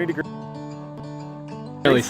degrees. Really.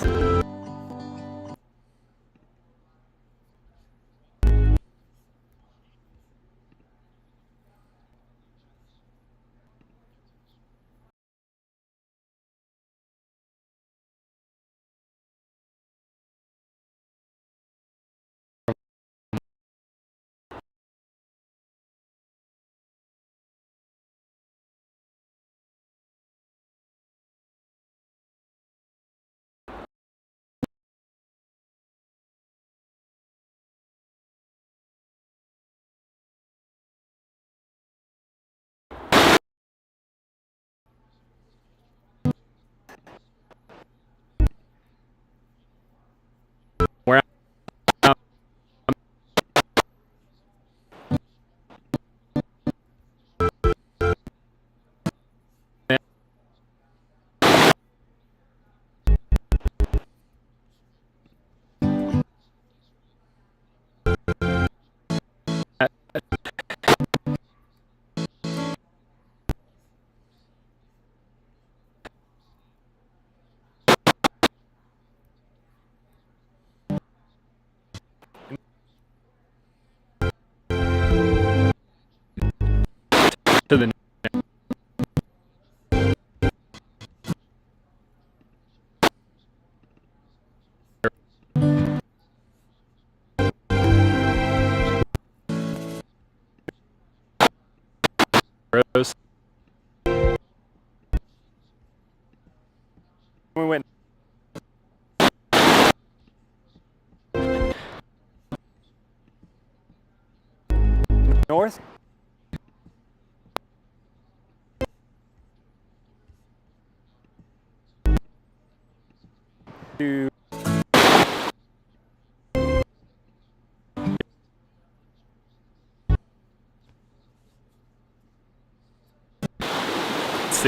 Where to the rose. We went north. To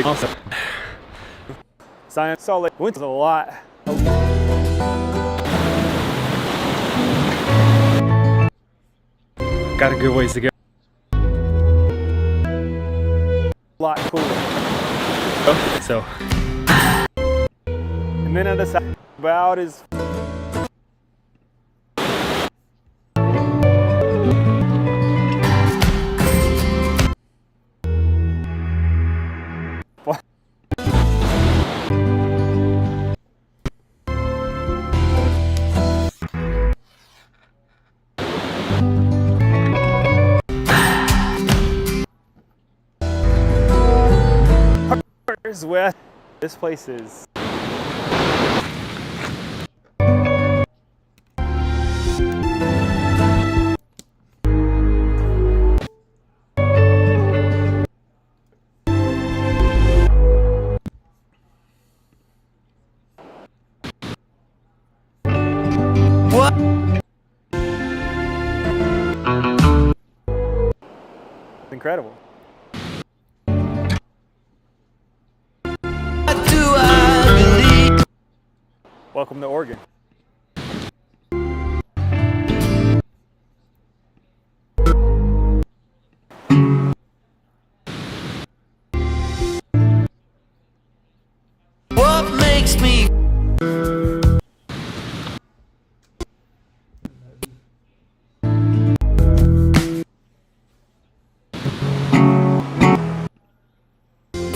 Awesome. Science Solid went a lot. Got a good ways to go. A lot cooler. So And then on the side about is west. This place is What? incredible. Do I believe? Welcome to Oregon. What makes me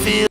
feel?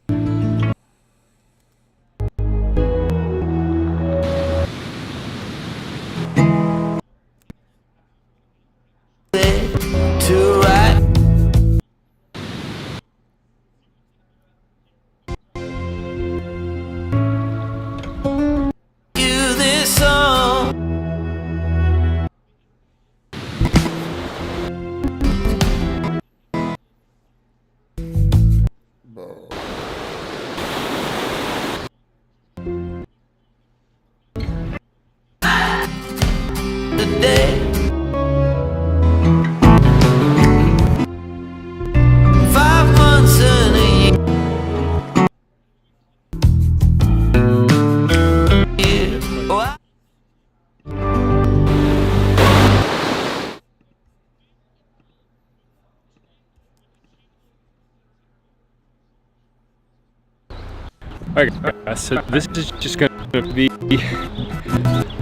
Alright guys, so this is just gonna be a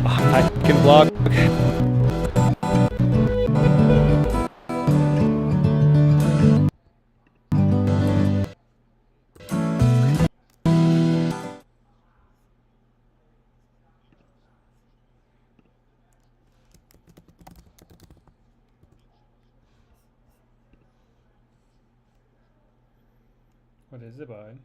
hiking vlog. What is it, bud?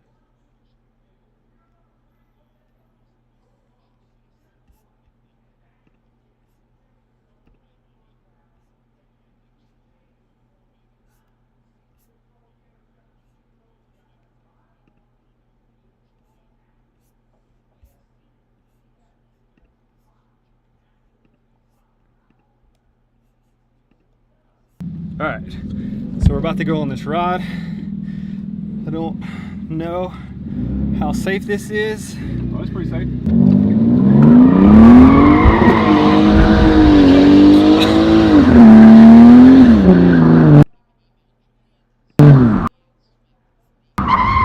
Alright, so we're about to go on this ride. I don't know how safe this is. Oh, it's pretty safe.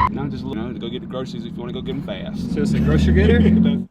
Now just to go get the groceries if you want to go get them fast. So it's a grocery getter?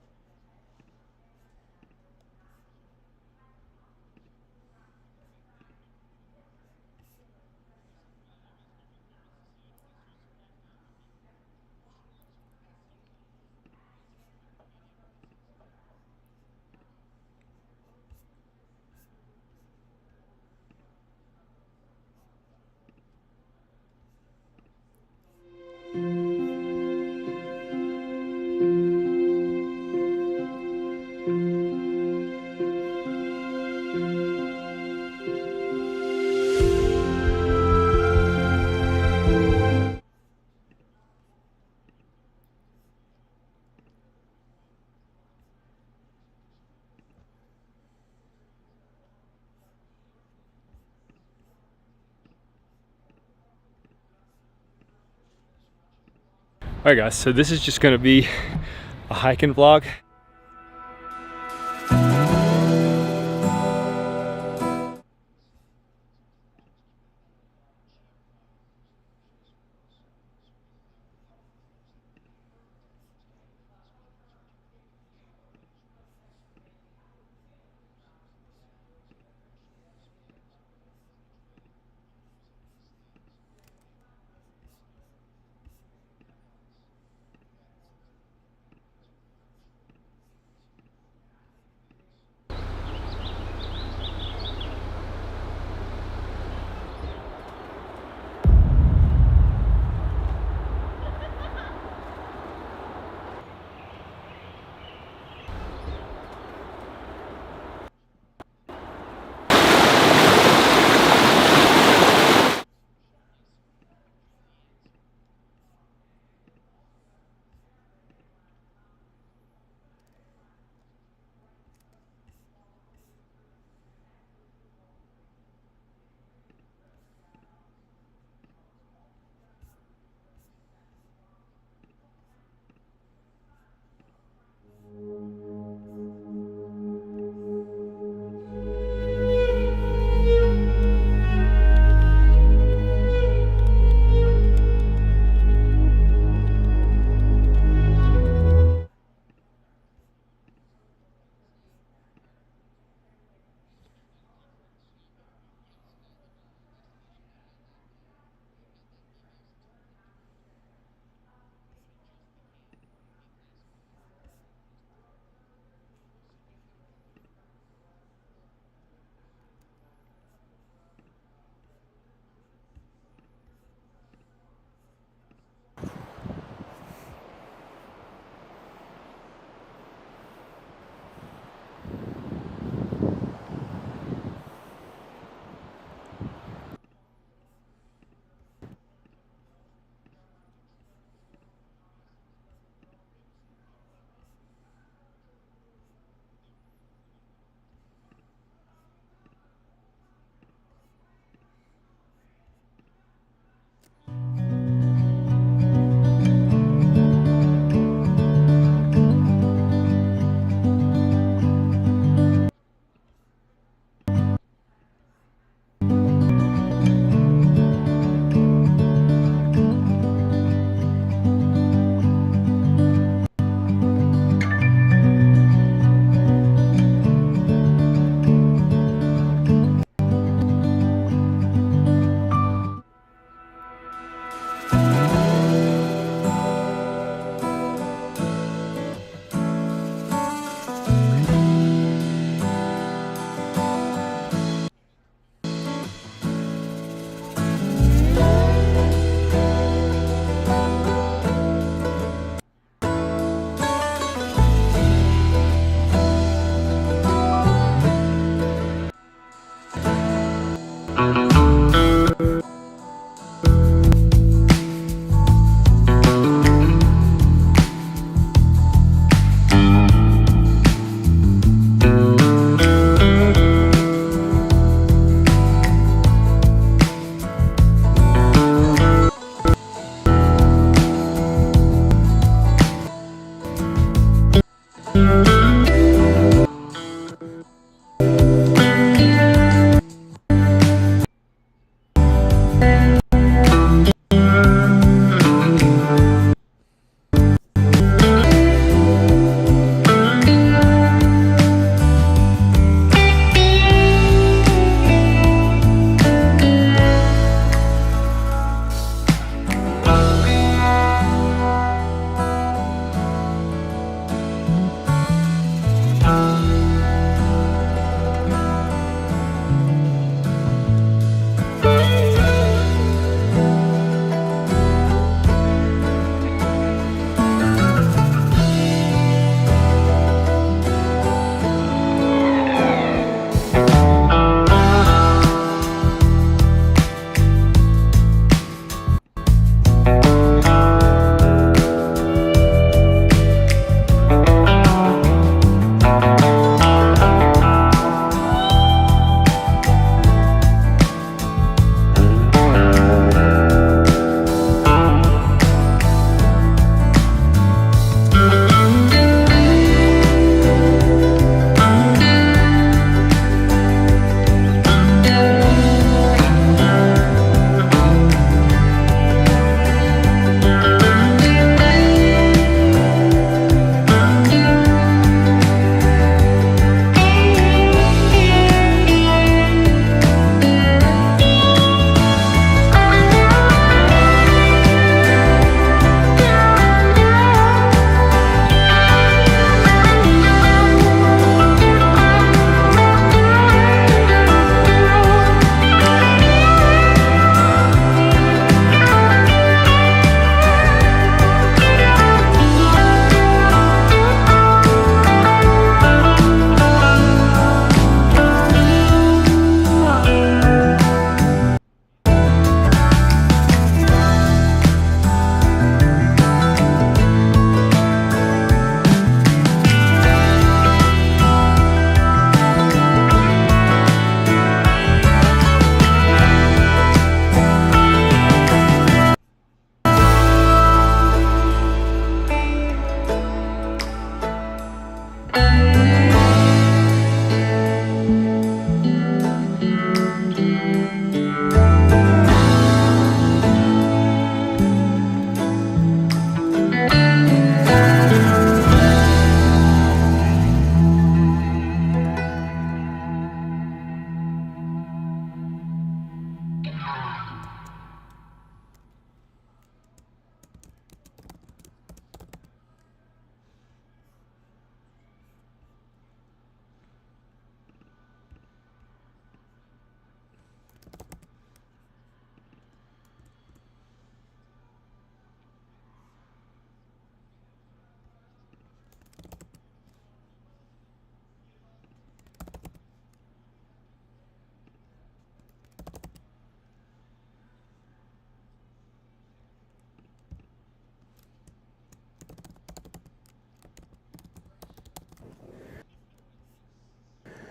Alright guys, so this is just gonna be a hiking vlog.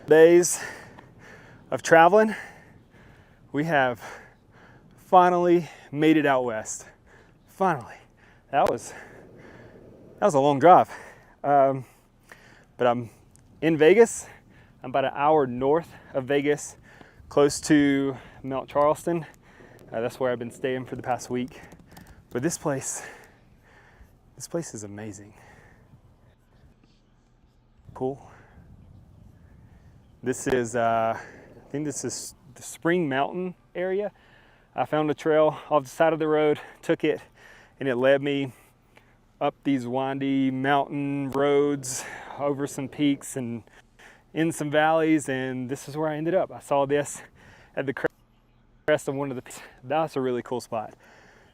days of traveling, we have finally made it out west. Finally. That was a long drive. But I'm in Vegas. I'm about an hour north of Vegas, close to Mount Charleston. That's where I've been staying for the past week. But this place is amazing. Cool. This is, I think this is the Spring Mountain area. I found a trail off the side of the road, took it, and it led me up these windy mountain roads, over some peaks and in some valleys, and this is where I ended up. I saw this at the crest of one of the peaks. That's a really cool spot.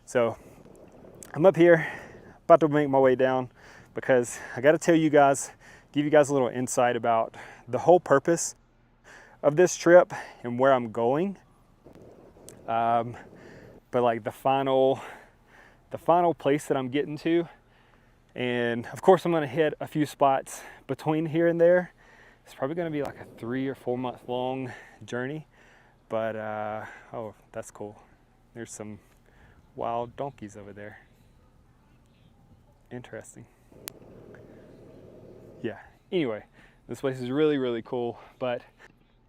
So I'm up here, about to make my way down, because I got to tell you guys, give you guys a little insight about the whole purpose of this trip and where I'm going. But like the final place that I'm getting to, and of course I'm gonna hit a few spots between here and there. It's probably gonna be like a 3 or 4 month long journey, but oh, that's cool. There's some wild donkeys over there. Interesting. Yeah, anyway, this place is really, really cool, but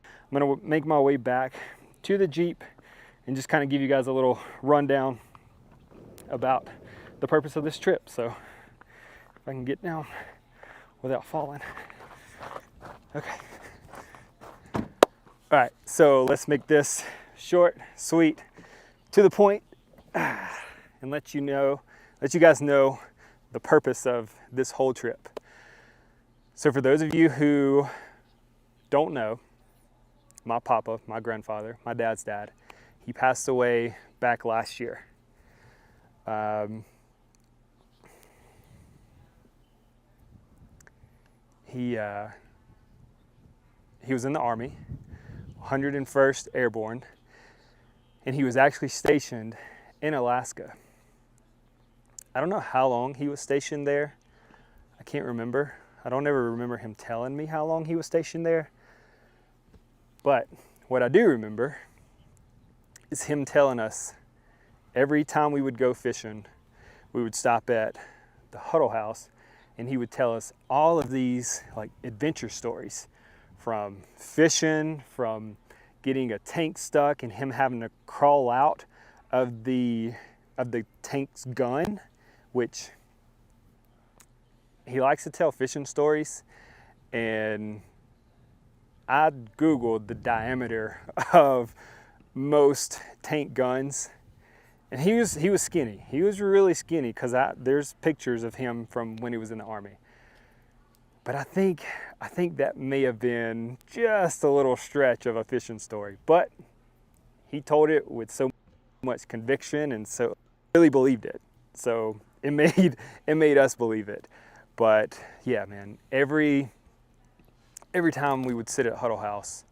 I'm gonna make my way back to the Jeep and just kind of give you guys a little rundown about the purpose of this trip. So if I can get down without falling. Okay. All right, so let's make this short, sweet, to the point, and let you guys know the purpose of this whole trip. So for those of you who don't know, my papa, my grandfather, my dad's dad, he passed away back last year. He was in the Army, 101st Airborne, and he was actually stationed in Alaska. I don't know how long he was stationed there. I can't remember. I don't ever remember him telling me how long he was stationed there. But what I do remember is him telling us every time we would go fishing, we would stop at the Huddle House, and he would tell us all of these like adventure stories, from fishing, from getting a tank stuck and him having to crawl out of the tank's gun, which he likes to tell fishing stories. And I Googled the diameter of most tank guns, and he was skinny. He was really skinny, because there's pictures of him from when he was in the Army. But I think that may have been just a little stretch of a fishing story. But he told it with so much conviction, and so really believed it. So it made us believe it. But yeah, man, every time we would sit at Huddle House,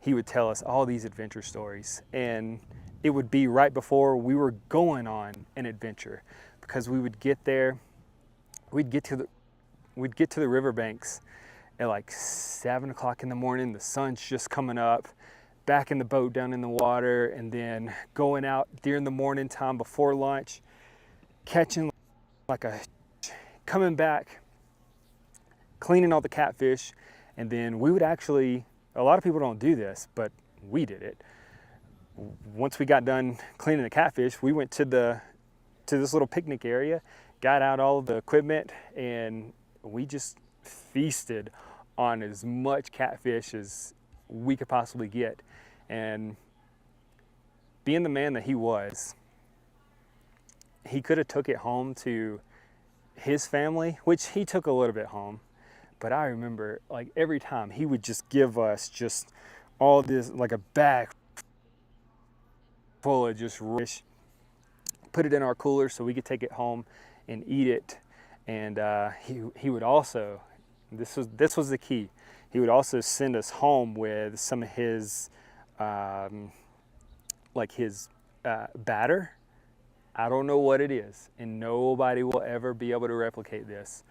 he would tell us all these adventure stories, and it would be right before we were going on an adventure, because we would get there, we'd get to the riverbanks at like 7 o'clock in the morning. The sun's just coming up, back in the boat down in the water, and then going out during the morning time before lunch, catching coming back, cleaning all the catfish. And then we would actually, a lot of people don't do this, but we did it. Once we got done cleaning the catfish, we went to this little picnic area, got out all of the equipment, and we just feasted on as much catfish as we could possibly get. And being the man that he was, he could have took it home to his family, which he took a little bit home. But I remember, like, every time he would just give us just all this, like a bag full of just fish, put it in our cooler so we could take it home and eat it. And he would also, this was the key, he would also send us home with some of his batter. I don't know what it is, and nobody will ever be able to replicate this,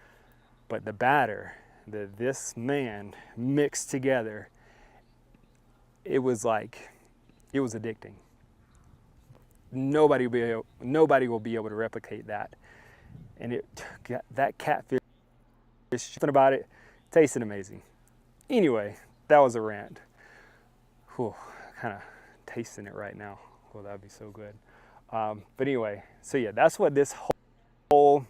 but the batter that this man mixed together it was addicting. Nobody will be able to replicate that. And that catfish, something about it tasted amazing. Anyway, that was a rant. Whew, kind of tasting it right now. Well, that'd be so good. But anyway, so yeah, that's what this whole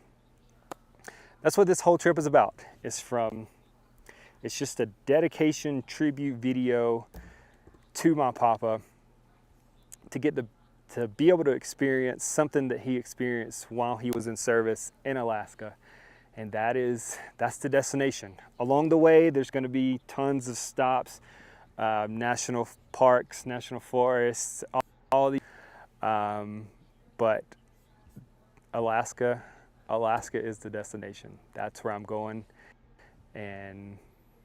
trip is about. It's just a dedication tribute video to my papa, to be able to experience something that he experienced while he was in service in Alaska. And that's the destination. Along the way, there's going to be tons of stops, national parks, national forests, all these. But Alaska is the destination. That's where I'm going. And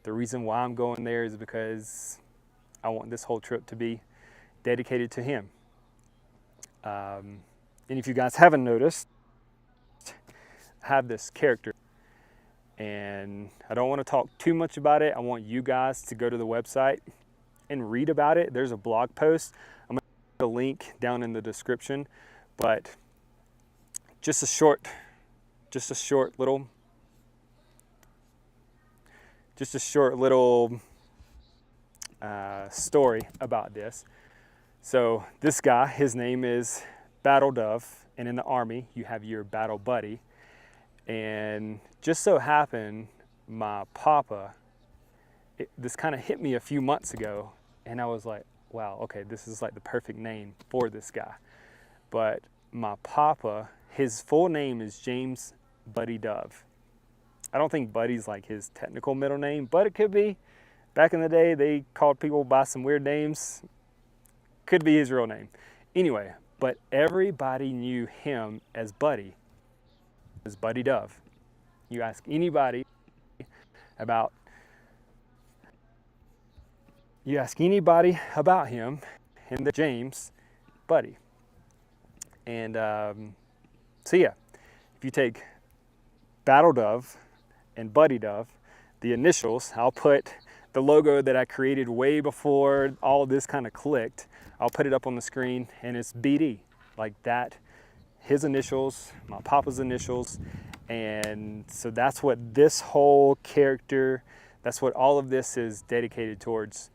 the reason why I'm going there is because I want this whole trip to be dedicated to him. And if you guys haven't noticed, I have this character, and I don't want to talk too much about it. I want you guys to go to the website and read about it. There's a blog post. I'm going to put a link down in the description, but just a short little story about this. So this guy, his name is Battle Dove, and in the Army you have your battle buddy. And just so happened, my papa, this kind of hit me a few months ago, and I was like, wow, okay, this is like the perfect name for this guy. But my papa, his full name is James Buddy Dove. I don't think Buddy's like his technical middle name, but it could be. Back in the day, they called people by some weird names. Could be his real name. Anyway, but everybody knew him as Buddy, as Buddy Dove. You ask anybody about him, and the James, Buddy. And so yeah, if you take Battle Dove and Buddy Dove, the initials, I'll put the logo that I created way before all this kind of clicked. I'll put it up on the screen, and it's BD, like that, his initials, my papa's initials. And so that's what this whole character, that's what all of this is dedicated towards.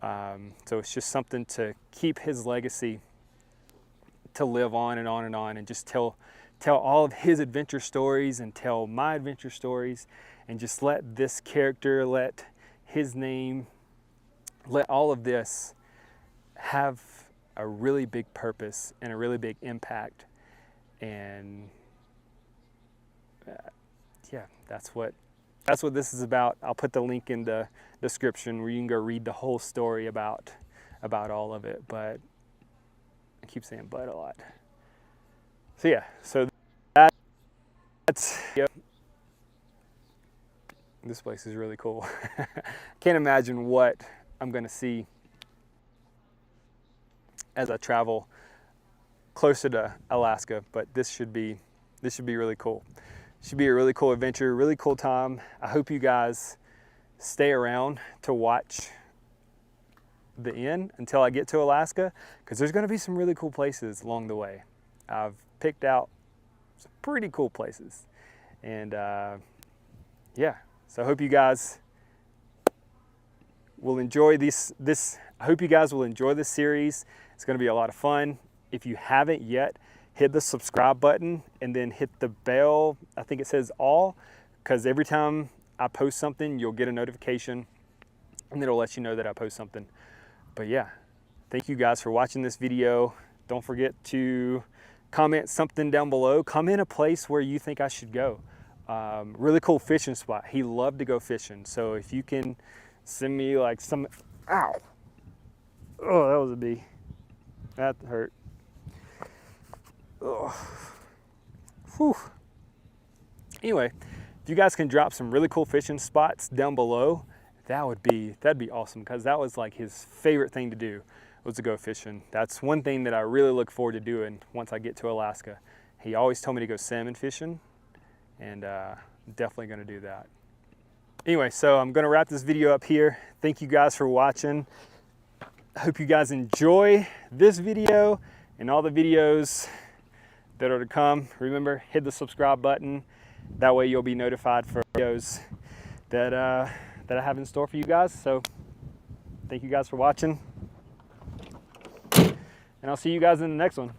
So it's just something to keep his legacy, to live on and on and on, and just tell all of his adventure stories and tell my adventure stories, and just let this character, let his name, let all of this have a really big purpose and a really big impact. And yeah, that's what this is about. I'll put the link in the description where you can go read the whole story about all of it. But I keep saying "but" a lot. So yeah, so that's yep. This place is really cool. Can't imagine what I'm gonna see as I travel closer to Alaska, but this should be really cool. Should be a really cool adventure, really cool time. I hope you guys stay around to watch the end until I get to Alaska, because there's gonna be some really cool places along the way. I've picked out some pretty cool places, and yeah, so I hope you guys will enjoy this. I hope you guys will enjoy this series. It's gonna be a lot of fun. If you haven't yet, hit the subscribe button and then hit the bell. I think it says all, because every time I post something, you'll get a notification and it'll let you know that I post something. But yeah, thank you guys for watching this video. Don't forget to comment something down below. Comment a place where you think I should go. Really cool fishing spot. He loved to go fishing. So if you can send me like some, ow. Oh, that was a bee. That hurt. Ugh. Whew. Anyway, if you guys can drop some really cool fishing spots down below, that'd be awesome, because that was like his favorite thing to do, was to go fishing. That's one thing that I really look forward to doing once I get to Alaska. He always told me to go salmon fishing, and definitely gonna do that. Anyway, so I'm gonna wrap this video up here. Thank you guys for watching. I hope you guys enjoy this video and all the videos that are to come. Remember, hit the subscribe button. That way you'll be notified for videos that I have in store for you guys. So thank you guys for watching, and I'll see you guys in the next one.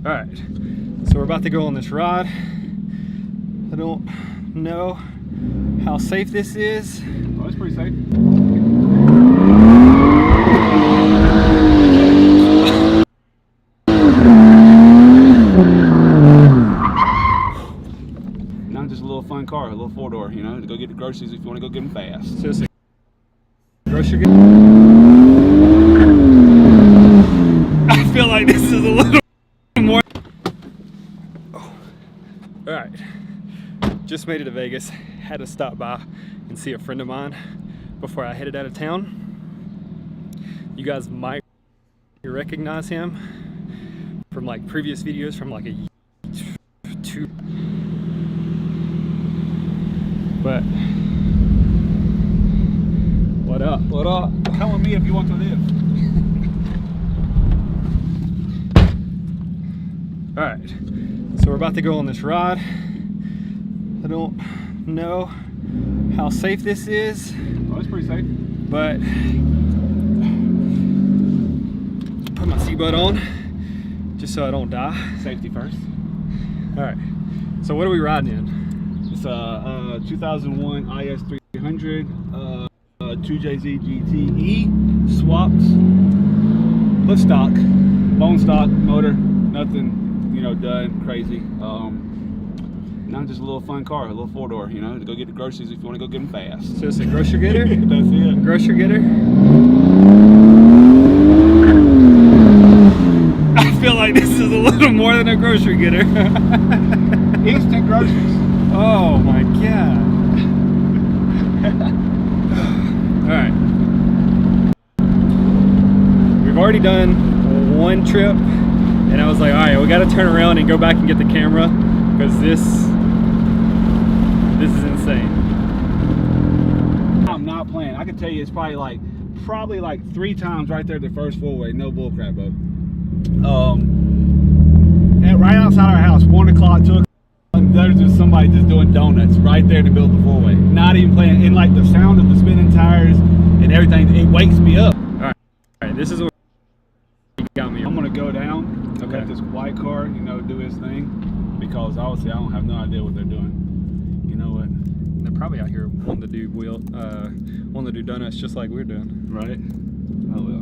All right, so we're about to go on this ride. I don't know how safe this is. Oh, it's pretty safe. Now just a little fun car, a little 4-door, you know, to go get the groceries if you want to go get them fast. Seriously, grocery. I feel like this is a little more. Oh. All right, just made it to Vegas. Had to stop by and see a friend of mine before I headed out of town. You guys might recognize him from like previous videos from like a two. But what up? What up? Come with me if you want to live. All right, so we're about to go on this ride. I don't know how safe this is, Oh, it's pretty safe. but put my seatbelt on just so I don't die. Safety first. All right, so what are we riding in? It's a 2001 IS300 2JZ GTE swapped, foot stock, bone stock motor, nothing, you know, done crazy. Now just a little fun car, a little 4-door, you know, to go get the groceries if you want to go get them fast. So it's a grocery getter? That's it. Grocery getter? I feel like this is a little more than a grocery getter. Instant groceries. Oh my god. Alright. We've already done one trip, and I was like, all right, we got to turn around and go back and get the camera because this is insane. I'm not playing. I can tell you, it's probably like 3 times right there at the first four-way. No bullcrap, bro. And right outside our house, 1 o'clock, 2 o'clock. There's just somebody just doing donuts right there to build the four-way. Not even playing. And like the sound of the spinning tires and everything, it wakes me up. All right, this is what got me. I'm gonna go down. Okay. Let this white car, you know, do his thing, because obviously I don't have no idea what they're doing. You know what? They're probably out here wanting to do wanting to do donuts just like we're doing. Right? Oh well.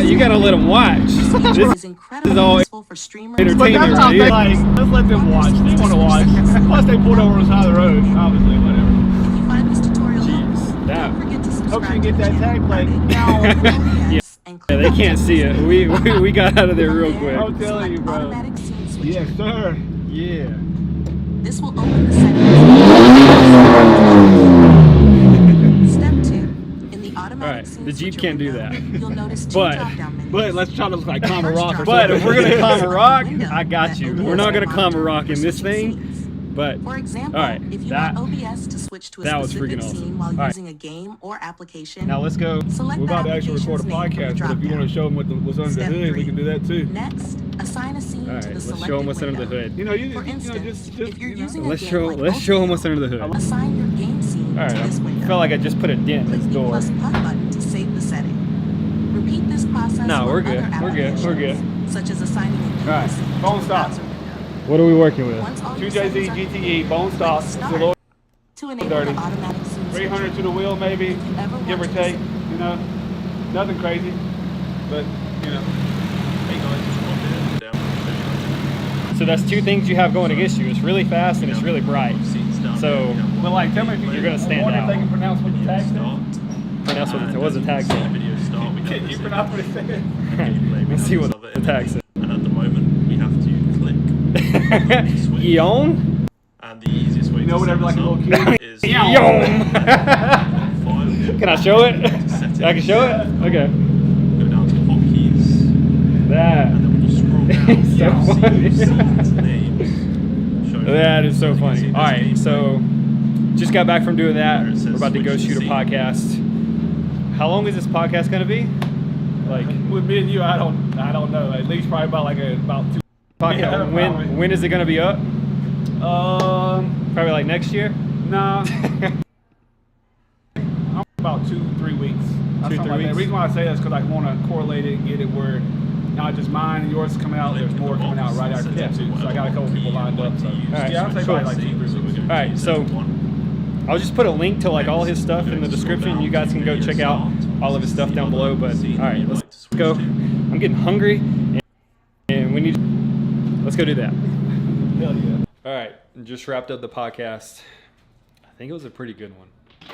You gotta let them watch. This is incredibly all useful for streamers. entertainment But that's right here. like, let's let them watch. They want to watch. Plus, they pulled over on the side of the road. Obviously, whatever. If you find this tutorial helpful, that- don't forget to subscribe. Hope you get to the that tag channel. plate. Yeah. And Yeah, they can't see it. We got out of there real quick. I'm telling you, bro. Automatic scene switching. Yes, sir. Yeah. This will open the settings. Step 2. In the automatic Alright, scene the Jeep switcher can't do window, that. You'll notice 2 But- drop-down menus. But let's try to look like climb a rock or But if something. we're gonna climb a rock, Window I got that you. opens We're not gonna the climb a monitor rock for in this switching thing. scenes. But For example, alright, if you that want OBS to switch to a that was specific freaking awesome. scene while Alright. using a game or application, now let's go. select We're that about to actually record a application's name from the podcast, but if you drop-down. want to show them what's under the Step hood, 3. we can do that too. Next, assign a scene to Alright, the let's selected show them what's under the window. hood. You know, For instance, just if you're you know. using a Let's game show like them Ultimate, what's under the hood. assign your game scene Alright, to this I window. felt like I just put a dent in Click this the door. plus putt button to save the setting. Repeat this process No, for we're good. other We're good. We're good. applications, such as assigning a game Alright, scene phone to the stop. browser window. What are we working with? Once all 2 your JZ settings are GTE, bone stock, click it's a Start little to enable dirty. the automatic scene 300 switcher. to the wheel maybe, If you ever give or want to take, you know. Nothing crazy, but, you know. Hey guys, just popped in down. So that's 2 things you have going against you. It's really fast and it's really bright. So But like, tell me if you You're gonna stand wonder out. if they can pronounce what the tag says. pronounce what it was the tag said. Video start, we Can have you this pronounce what it said? gameplay, we Let's have see this what other the tag said. And at the moment, we have to click switch. Yon? And the easiest way You know, to set whatever, like this a up little kid. is Yon! file, Can I show it? settings, I can show it? Okay. go down to hotkeys, That. and then when you scroll down, It's so you'll funny. see scenes names. Show That is so you can funny. see All this right, gameplay. so just got back from doing that. Where it says We're about to go switch shoot a scene. podcast. How long is this podcast gonna be? Like With me and you, I don't know. At least probably about 2. podcast. Yeah, probably. when is it gonna be up? Probably like next year. Nah. About 2-3 weeks. 2-3 The weeks? reason why I say that is because I want to correlate it and get it where not just mine and yours coming out. There's more coming out right after that too. So I got a couple people lined up. So Alright, yeah, I'd say cool. probably like 2-3 weeks. All right, so I'll just put a link to like all his stuff in the description. You guys can go check out all of his stuff down below. But all right, let's go. I'm getting hungry, and we need. Let's go do that. Hell yeah. All right, just wrapped up the podcast. I think it was a pretty good one.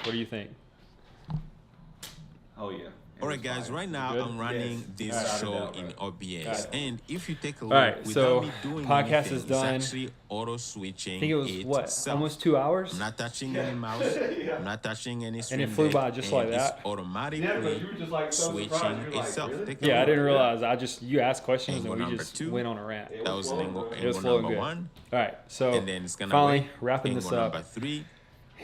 What do you think? Oh yeah. Alright guys, right now Good? I'm running this Alright, show without in doubt, OBS, Alright. and if you take a look, Alright, without so me doing podcast anything, is done. it's actually auto switching. I think it was what, itself. almost 2 hours? I'm not touching any mouse. I'm not touching any And it screen flew deck, by just and like it's that. automatically Yeah, but you were just like so surprised. switching You're like, itself. really? Take a Yeah, I look. didn't realize. You asked questions Angle and we number just 2. went on a rant. That was angle, It was angle flowing number good. 1, All right, so and then it's gonna finally wait. wrapping Angle this up. number 3,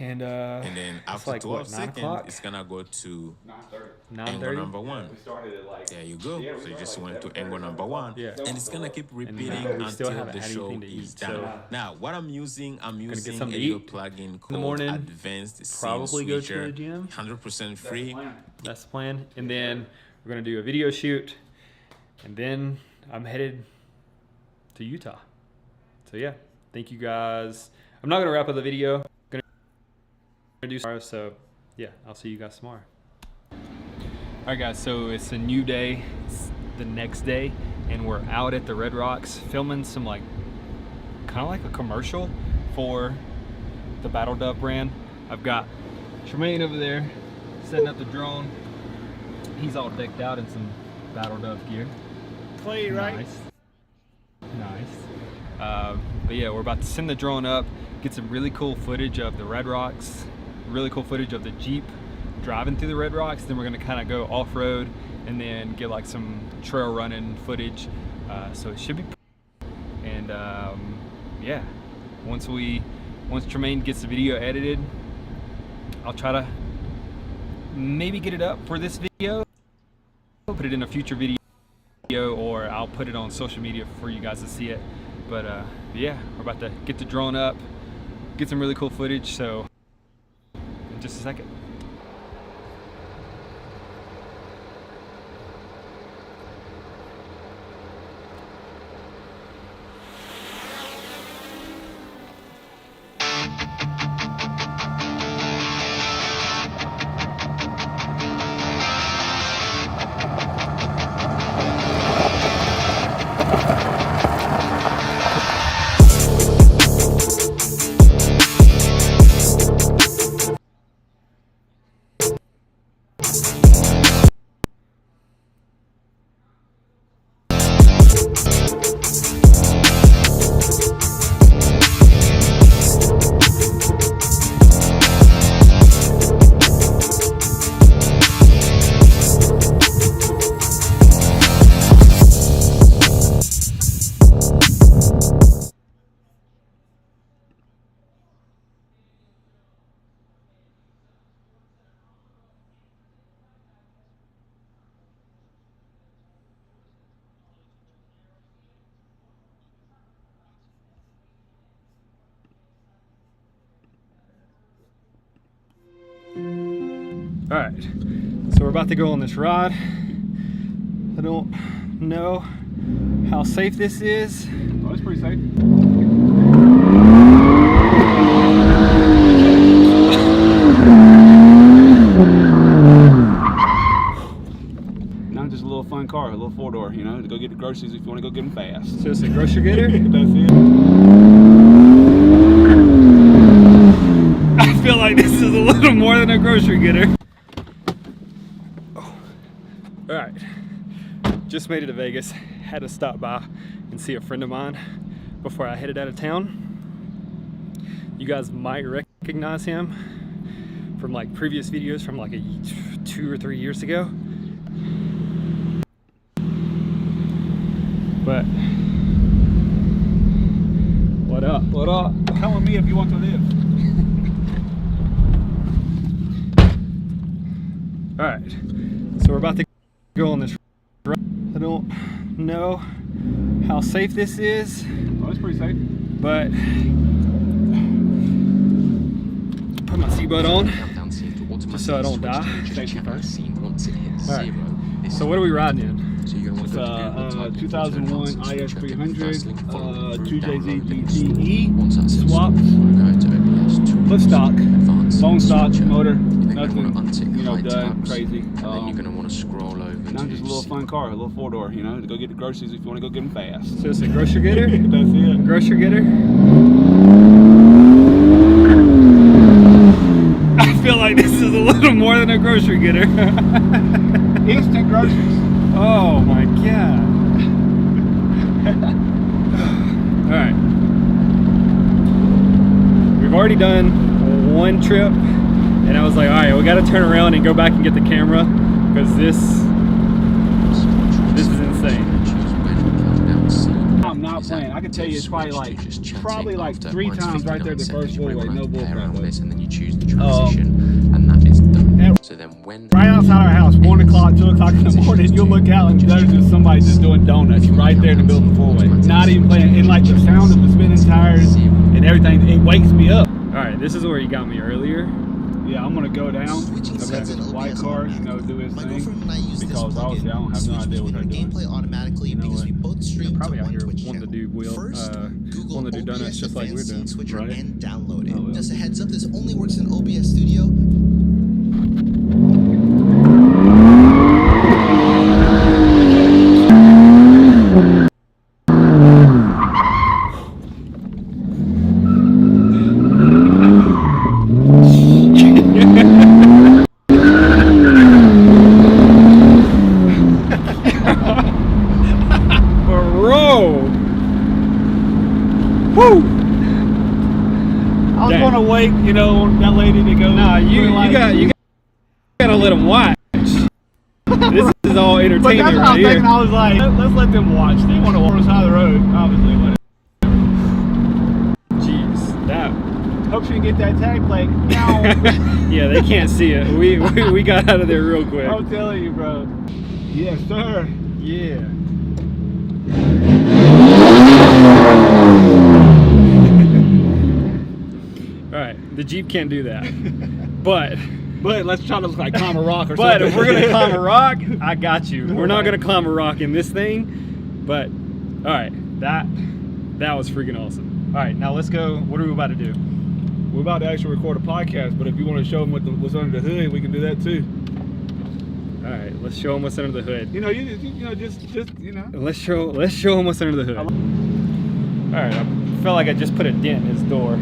And and then it's after like 12 what, 9 seconds, o'clock? it's gonna go to 9:30. angle 9:30? number 1. We started at like. There you go. Yeah, we So you just started went like to angle number 1. Yeah. And it's gonna keep repeating we still until haven't the had show anything to is eat, done. so Now, what I'm using a get little something to eat plugin called in the morning, Advanced Scene probably go to Switcher, the gym. 100% free. That's the plan. And then we're gonna do a video shoot, and then I'm headed to Utah. So yeah, thank you guys. I'm not gonna wrap up the video. I'm gonna do tomorrow. So yeah, I'll see you guys tomorrow. Alright guys, so it's a new day, it's the next day, and we're out at the Red Rocks filming some like, kind of like a commercial for the Battle Dove brand. I've got Tremaine over there setting up the drone. He's all decked out in some Battle Dove gear. Clay, right? Nice. But yeah, we're about to send the drone up, get some really cool footage of the Red Rocks, really cool footage of the Jeep driving through the Red Rocks. Then we're gonna kind of go off-road and then get like some trail running footage. So it should be, and yeah, once Tremaine gets the video edited, I'll try to maybe get it up for this video, put it in a future video, or I'll put it on social media for you guys to see it. But yeah, we're about to get the drone up, get some really cool footage, so in just a second. All right, so we're about to go on this ride. I don't know how safe this is. Oh, it's pretty safe. Not just a little fun car, a little four-door, you know, to go get the groceries if you want to go get them fast. So it's a grocery getter? That's it. I feel like this is a little more than a grocery getter. All right, just made it to Vegas. Had to stop by and see a friend of mine before I headed out of town. You guys might recognize him from like previous videos from like 2 or 3 years ago. But what up? What up? Come with me if you want to live. All right, so we're about to go on this run. I don't know how safe this is. Oh, it's pretty safe. But put my seatbelt on just so I don't die. Safety first. Alright, so what are we riding in? It's a 2001 IS300, 2JZ GTE, swapped, foot stock, bone stock, motor, nothing, you know, done crazy. You're gonna want to scroll over. Not just a little fun car, a little four-door, you know, to go get the groceries if you want to go get them fast. So it's a grocery getter? That's it. Grocery getter? I feel like this is a little more than a grocery getter. Instant groceries. Oh my god. Alright. We've already done one trip, and I was like, alright, we gotta turn around and go back and get the camera, because this is insane. I'm not playing. I can tell you it's probably like 3 times right there the first four-way, no bullcrap. And then you choose the transition, and that is done. So then when Right outside our house, 1 o'clock, 2 o'clock in the morning, you'll look out and there's just somebody just doing donuts right there in the middle of the four-way. Not even playing. And like the sound of the spinning tires and everything, it wakes me up. Alright, this is where you got me earlier. Yeah, I'm gonna go down. I'm gonna get the white car, you know, do his thing. Because obviously I don't have no idea what they're doing. Automatically because we both stream Probably to out one here Twitch wanting to channel. do wheel, First, Google wanting to do donuts OBS just like we're doing. Advanced Switcher Right. and download it. Oh, well. Just a heads up, this only works in OBS Studio. Woo! I was Dang. gonna wait, you know, on that lady to go. Nah, you gotta let them watch. This is all But entertainment that's what I right was here. thinking. I was like, let's let them watch. They want to watch on the side of the road, obviously. Whatever. Jeez, that. Hope she didn't get that tag plate. Yeah, they can't see it. We got out of there real quick. I'm telling you, bro. Yes, sir. Yeah. All right, the Jeep can't do that, but let's try to look like climb a rock or but something. if we're gonna climb a rock, I got you. We're not gonna climb a rock in this thing, but all right, that was freaking awesome. All right, now let's go. What are we about to do? We're about to actually record a podcast, but if you want to show them what's under the hood, we can do that too. All right, let's show them what's under the hood. You know, just you know. Let's show them what's under the hood. All right, I felt like I just put a dent in his door.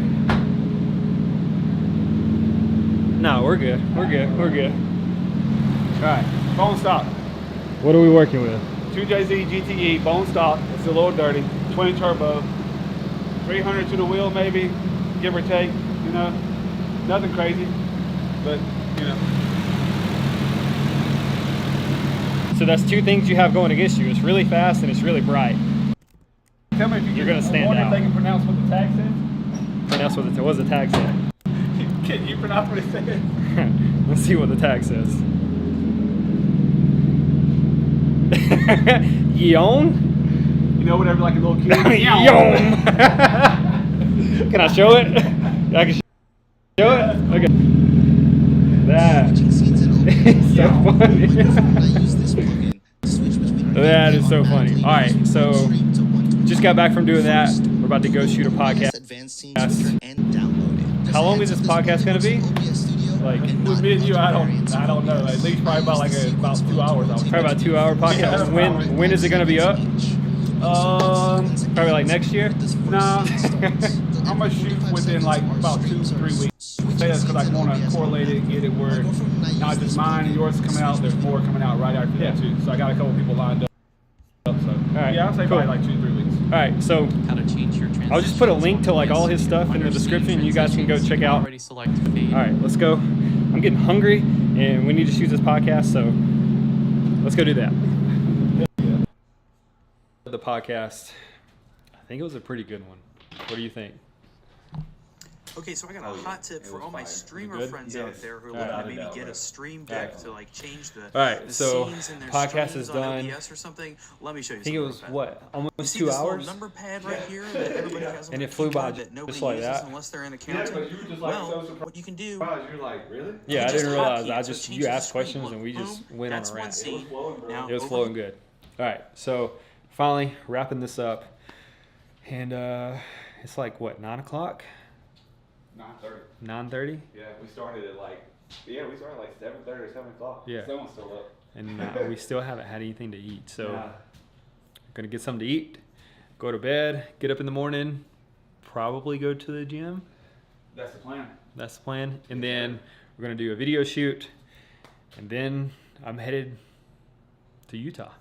No, we're good. We're good. We're good. All right, bone stock. What are we working with? 2JZ GTE bone stock. It's a little dirty. 20 turbo. 300 to the wheel, maybe, give or take. You know, nothing crazy, but you know. So that's two things you have going against you. It's really fast and it's really bright. Tell me if You're gonna stand wonder out. if they can pronounce what the tag says. And that's what the tag said. Can you pronounce what it says? Let's see what the tag says. Yeon? You know, whatever, like a little kid. Yeon! Can I show it? I can show it? Okay. That is so funny. That is so funny. All right, so just got back from doing that. We're about to go shoot a podcast. How long is this podcast going to be? Like, With me and you, I don't know. At least probably about 2 hours. probably about 2 hour podcast. When is it going to be up? Probably like next year. Nah, I'm gonna shoot within like about 2 to 3 weeks. Say that's because I want to correlate it and get it where not just mine and yours coming out. There's more coming out right after that too. So I got a couple people lined up. So right, yeah, I'd say cool. probably like 2 to 3 weeks. All right, so How to change your I'll just put a link to like all his stuff in the description. You guys can go check out. Already select fade. All right, let's go. I'm getting hungry and we need to shoot this podcast, so let's go do that. The podcast, I think it was a pretty good one. What do you think? Okay, so I got a hot tip for all my streamer friends out there who are Alright. looking to maybe get a stream deck to like change the, Alright, the so scenes in their podcast streams is on done. OBS or something. Let me show you. I think it was what, almost 2 this hours? little number pad right here that everybody has on And their it flew by keyboard that nobody just like uses that. unless they're in Yeah, accounting. but you were just like Well, so surprised. what you can do. You're like, really? Yeah, I just didn't realize. hotkey it, I so it just changes you the asked screen. questions and we just Boom, went that's on a one rant. scene. flowing, Now It was over flowing good. All right, so finally wrapping this up, and it's like what, 9 o'clock? 9:30. 9:30, Yeah, we started at like 7:30 or 7 o'clock. Yeah. Someone's still up. and we still haven't had anything to eat. So Yeah. gonna get something to eat, go to bed, get up in the morning, probably go to the gym. That's the plan. That's the plan. And then we're gonna do a video shoot, and then I'm headed to Utah.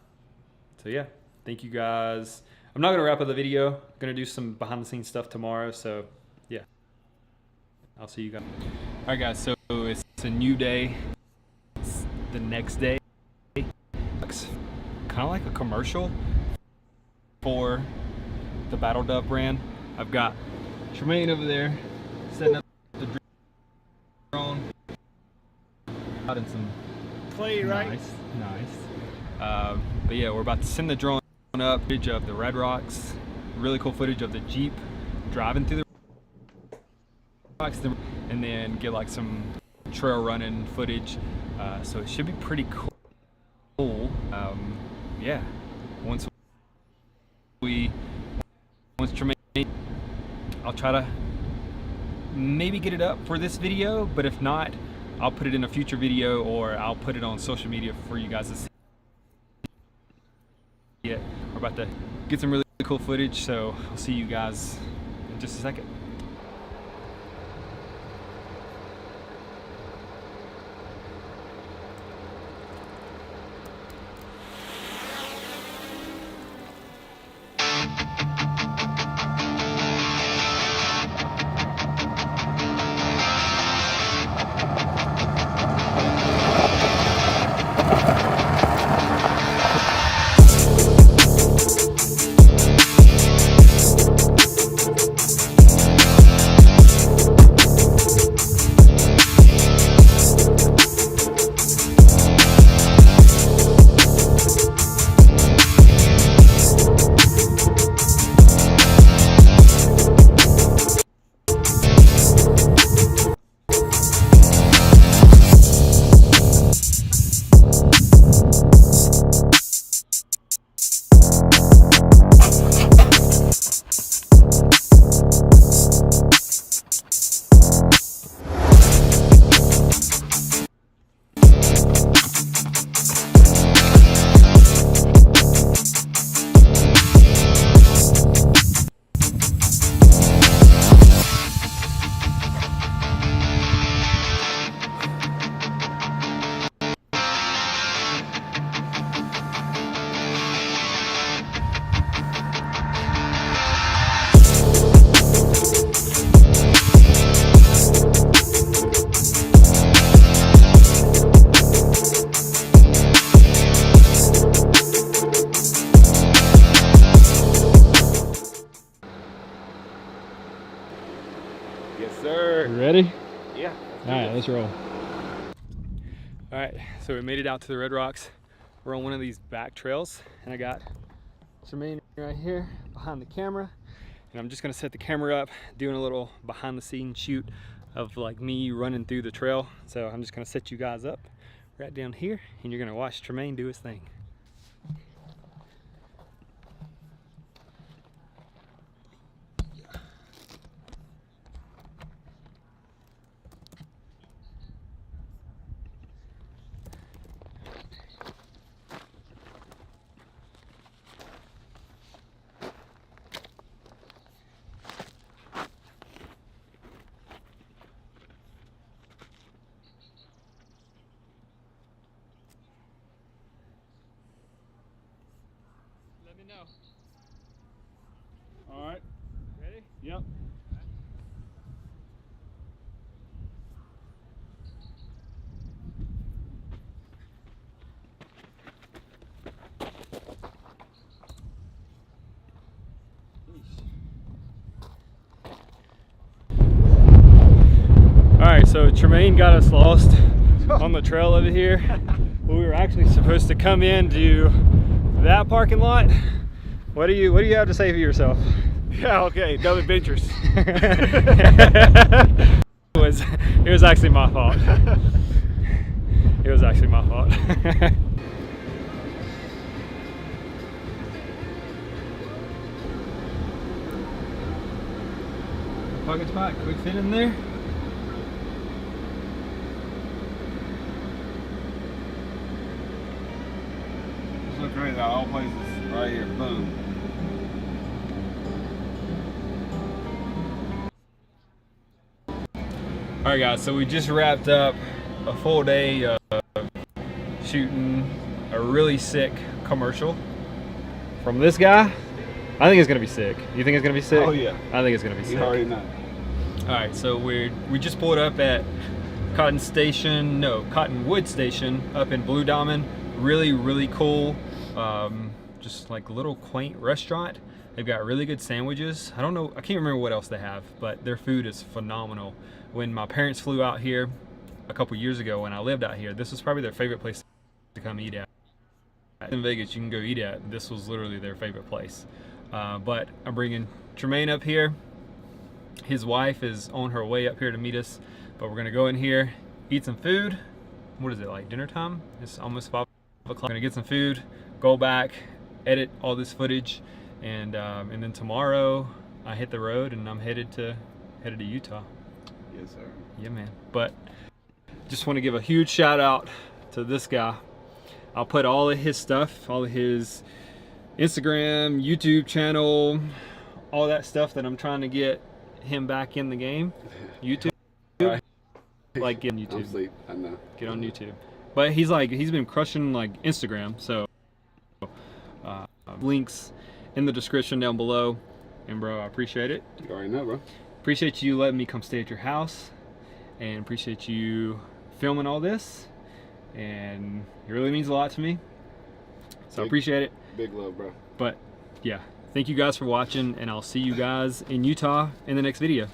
So yeah, thank you guys. I'm not gonna wrap up the video. I'm gonna do some behind the scenes stuff tomorrow. So yeah, I'll see you guys. All right, guys. So it's a new day. It's the next day. It's kind of like a commercial for the Battle Dove brand. I've got Tremaine over there setting up the drone. Out in some Clay, right? Nice. But yeah, we're about to send the drone up. Footage of the Red Rocks. Really cool footage of the Jeep driving through the rocks, and then get like some trail running footage. So it should be pretty cool. Yeah. Once Tremaine, I'll try to maybe get it up for this video, but if not, I'll put it in a future video or I'll put it on social media for you guys to see it. We're about to get some really cool footage, so I'll see you guys in just a second. Yes, sir. You ready? Yeah. All right, let's roll. All right, so we made it out to the Red Rocks. We're on one of these back trails, and I got Jermaine right here behind the camera, and I'm just gonna set the camera up, doing a little behind the scenes shoot of like me running through the trail. So I'm just gonna set you guys up right down here, and you're gonna watch Jermaine do his thing. Let me know. All right. Ready? Yep. All right, so Tremaine got us lost on the trail over here. We were actually supposed to come into that parking lot. What do you have to say for yourself? Yeah, okay. Double adventures. It was actually my fault. It was actually my fault. Parking spot, quick fit in there. This looks great out all places. Right here. Boom. All right, guys. So we just wrapped up a full day of shooting a really sick commercial from this guy. I think it's gonna be sick. You think it's gonna be sick? Oh yeah. I think it's gonna be sick. You already know. All right, so we just pulled up at Cottonwood Station up in Blue Diamond. Really cool, just like a little quaint restaurant. They've got really good sandwiches. I can't remember what else they have, but their food is phenomenal. When my parents flew out here a couple years ago when I lived out here, this was probably their favorite place to come eat at. In Vegas, you can go eat at. This was literally their favorite place. But I'm bringing Tremaine up here. His wife is on her way up here to meet us, but we're gonna go in here, eat some food. What is it, like dinner time? It's almost 5 o'clock. We're gonna get some food, go back, edit all this footage, and then tomorrow I hit the road and I'm headed to Utah. Yes, sir. Yeah, man. But just want to give a huge shout out to this guy. I'll put all of his stuff, all of his Instagram, YouTube channel, all that stuff that I'm trying to get him back in the game. YouTube, Right. like get on I'm YouTube, asleep. I know. get on YouTube. But he's been crushing like Instagram. So links in the description down below. And bro, I appreciate it. You already know, bro. Appreciate you letting me come stay at your house, and appreciate you filming all this. And it really means a lot to me. So I appreciate it. Big love, bro. But yeah, thank you guys for watching, and I'll see you guys in Utah in the next video.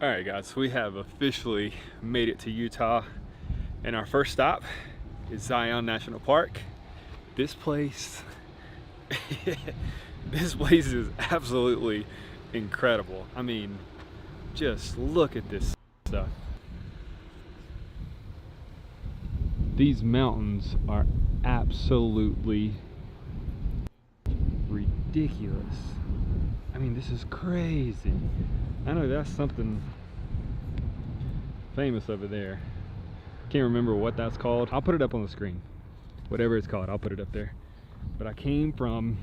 All right, guys, we have officially made it to Utah, and our first stop is Zion National Park. This place, this place is absolutely incredible. I mean, just look at this stuff. These mountains are absolutely ridiculous. I mean, this is crazy. I know that's something famous over there. Can't remember what that's called. I'll put it up on the screen. Whatever it's called, I'll put it up there. But I came from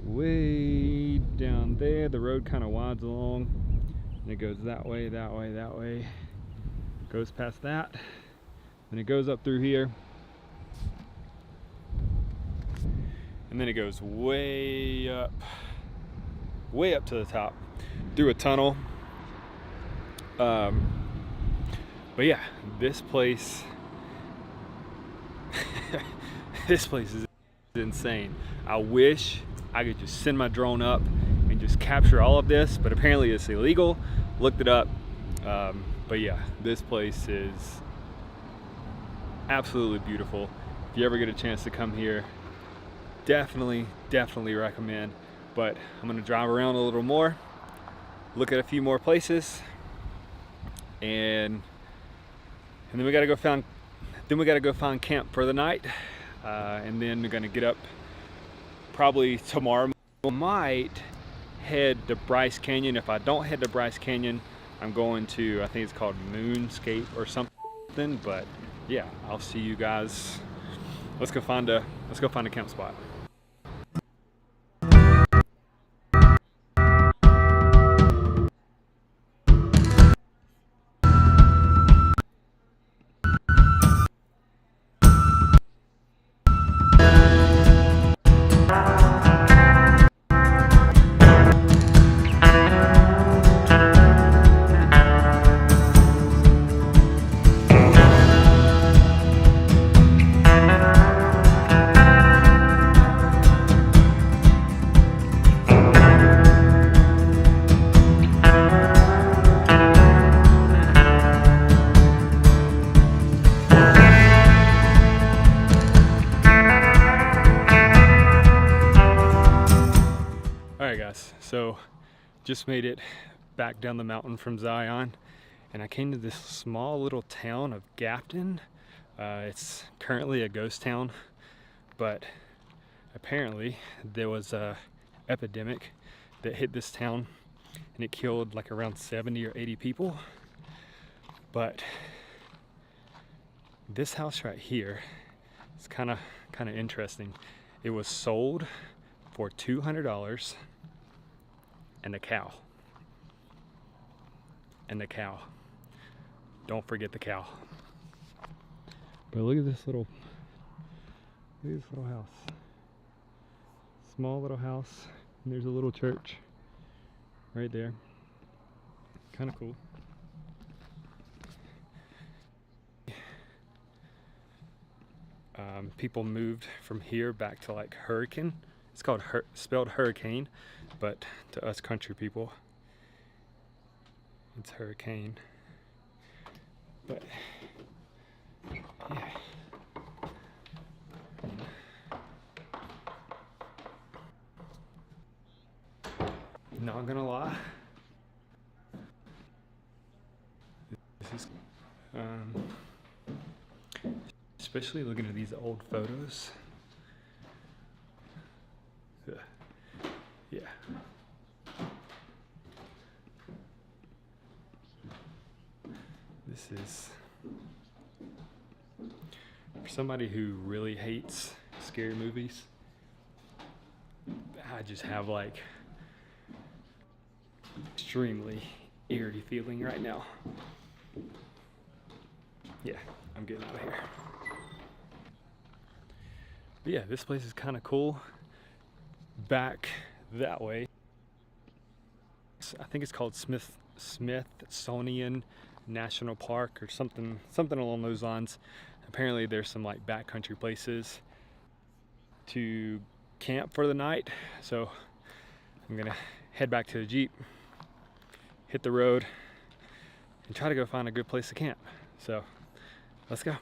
way down there. The road kind of winds along, and it goes that way, that way, that way. Goes past that, and it goes up through here. And then it goes way up to the top through a tunnel. But yeah, this place this place is insane. I wish I could just send my drone up and just capture all of this, but apparently it's illegal. Looked it up. But yeah, this place is absolutely beautiful. If you ever get a chance to come here, definitely recommend. But I'm gonna drive around a little more, look at a few more places, and then we gotta go find camp for the night, and then we're gonna get up probably tomorrow. We might head to Bryce Canyon. If I don't head to Bryce Canyon, I'm going to, I think it's called Moonscape or something. But yeah, I'll see you guys. Let's go find a camp spot. So just made it back down the mountain from Zion, and I came to this small little town of Gafton. It's currently a ghost town, but apparently there was a epidemic that hit this town, and it killed like around 70 or 80 people. But this house right here is kind of interesting. It was sold for $200. And a cow. Don't forget the cow. But look at this little house. Small little house. And there's a little church right there. Kind of cool. People moved from here back to like Hurricane. It's called spelled Hurricane, but to us country people, it's Hurricane. But yeah. Not gonna lie, this is especially looking at these old photos. Yeah. This is, for somebody who really hates scary movies, I just have like extremely eerie feeling right now. Yeah, I'm getting out of here. But yeah, this place is kind of cool. Back that way, I think it's called Smithsonian National Park or something along those lines. Apparently there's some like backcountry places to camp for the night, so I'm gonna head back to the Jeep, hit the road and try to go find a good place to camp. So let's go.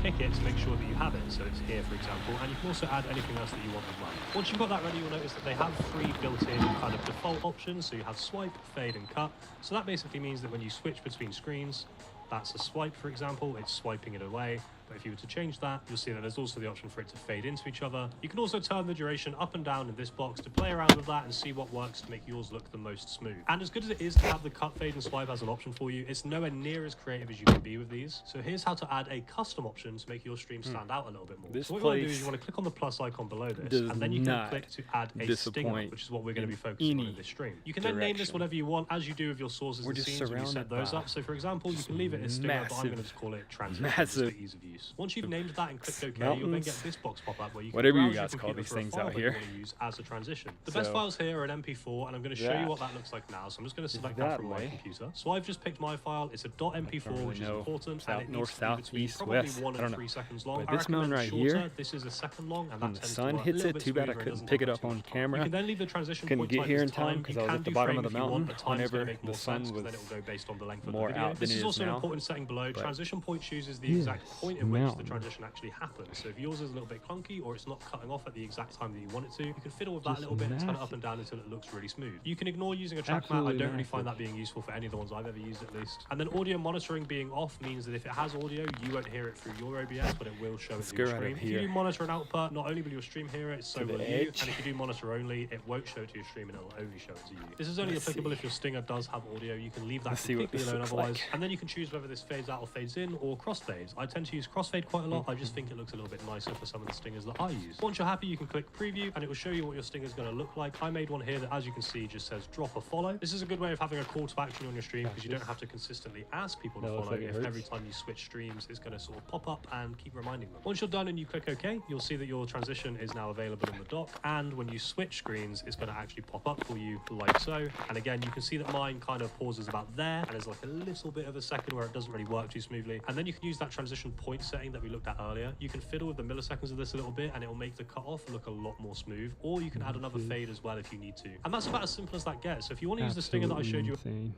tick it to make sure that you have it. So it's here, for example, and you can also add anything else that you want as well. Once you've got that ready, you'll notice that they have 3 built-in kind of default options. So you have swipe, fade, and cut. So that basically means that when you switch between screens, that's a swipe, for example, it's swiping it away. But if you were to change that, you'll see that there's also the option for it to fade into each other. You can also turn the duration up and down in this box to play around with that and see what works to make yours look the most smooth. And as good as it is to have the cut, fade, and swipe as an option for you, it's nowhere near as creative as you can be with these. So here's how to add a custom option to make your stream stand out a little bit more. This so what you want to do is you want to click on the plus icon below this, and then you can click to add a stinger, which is what we're going to be focusing on in this stream. You can then name this whatever you want, as you do with your sources and scenes when you set those up. So for example, you can leave it as stinger, but I'm going to just call it transition just for ease of use. Once you've named that and clicked OK, you'll then get this box pop up where you can whatever you browse guys call these things out that you here want to use as a transition. The best files here are an MP4, and I'm going to show you what that looks like now. So I'm just going to select that from my computer. So I've just picked my file. It's a .mp4, which is important, and it needs to be between probably 1 and 3 seconds long. This mountain right here, this is a second long, and when that the tends sun to work hits a it, little too bit bad I smoother and couldn't doesn't pick it bump up too on much. camera. You can then leave the transition Couldn't point get type here as in time time. because You I was can at the do bottom of the frame if you want, mountain but time's whenever going to make more the sun sense, was then it will go based on the length of the more video. out than This it is is also an now. important setting below. But Transition point chooses the exact point in which the mountain. transition actually happens. So if yours is a little bit clunky or it's not cutting off at the exact time that you want it to, you can fiddle with that a little bit and turn it up and down until it looks really smooth. You can ignore using a track mat. I don't really find that being useful for any of the ones I've ever used, at least. And then audio monitoring being off means that if it has audio, you won't hear it through your OBS, but it will show it to your stream. If you do monitor and output, not only will your stream hear it, so will you. And if you do monitor only, it won't show it to your stream and it will only show it to you. This is only applicable if your stinger does have audio. You can leave that completely alone otherwise. And then you can choose whether this fades out or fades in or crossfades. I tend to use crossfade quite a lot. I just think it looks a little bit nicer for some of the stingers that I use. Once you're happy, you can click preview and it will show you what your stinger is going to look like. I made one here that, as you can see, just says drop a follow. This is a good way of having a call to action on your stream because you don't have to consistently ask people to follow if every time you switch streams it's going to sort of pop up and keep reminding them. Once you're done and you click OK, you'll see that your transition is now available in the dock, and when you switch screens it's going to actually pop up for you like so. And again, you can see that mine kind of pauses about there and there's like a little bit of a second where it doesn't really work too smoothly, and then you can use that transition point setting that we looked at earlier. You can fiddle with the milliseconds of this a little bit and it will make the cutoff look a lot more smooth, or you can add another fade as well if you need to, and that's about as simple as that gets. So if you want to use the stinger that I showed you insane.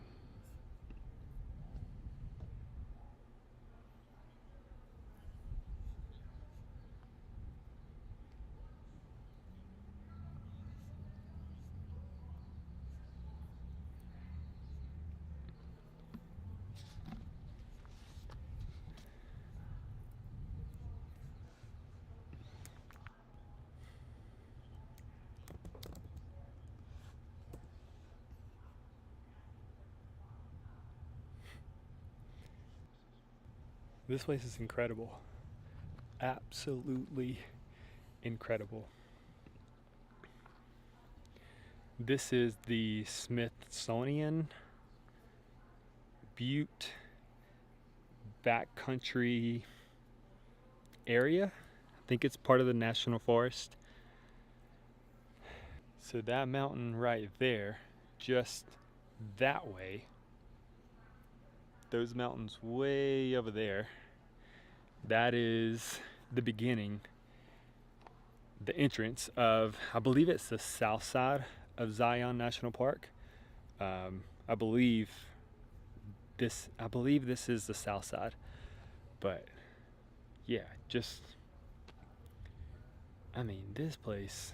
This place is incredible. Absolutely incredible. This is the Smithsonian Butte backcountry area. I think it's part of the National Forest. So that mountain right there, just that way, those mountains way over there, that is the beginning, the entrance of, I believe it's the south side of Zion National Park. I believe this is the south side, but yeah, just, I mean, this place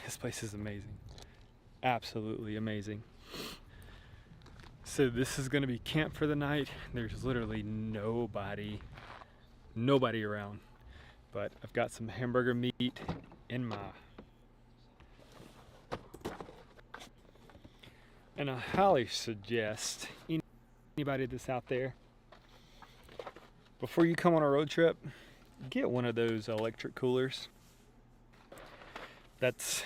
is amazing, absolutely amazing. So this is gonna be camp for the night. There's literally nobody around, but I've got some hamburger meat in my, and I highly suggest anybody that's out there, before you come on a road trip, get one of those electric coolers. That's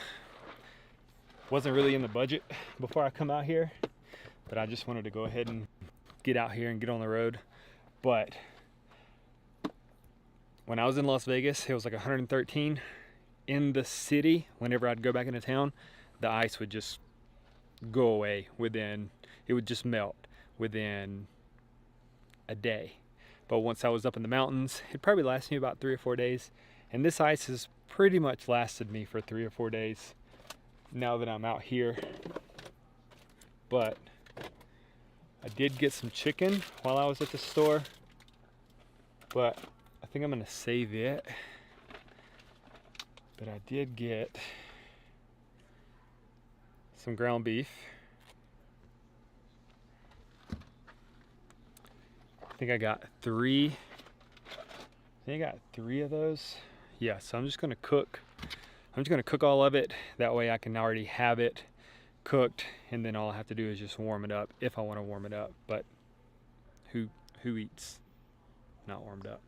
wasn't really in the budget before I come out here, but I just wanted to go ahead and get out here and get on the road. But when I was in Las Vegas, it was like 113 in the city. Whenever I'd go back into town, the ice would just go away it would just melt within a day. But once I was up in the mountains, it probably lasted me about 3 or 4 days. And this ice has pretty much lasted me for 3 or 4 days now that I'm out here. But I did get some chicken while I was at the store, but I think I'm gonna save it. But I did get some ground beef. I think I got three of those. Yeah, so I'm just gonna cook all of it. That way I can already have it cooked, and then all I have to do is just warm it up if I want to warm it up. But who eats not warmed up?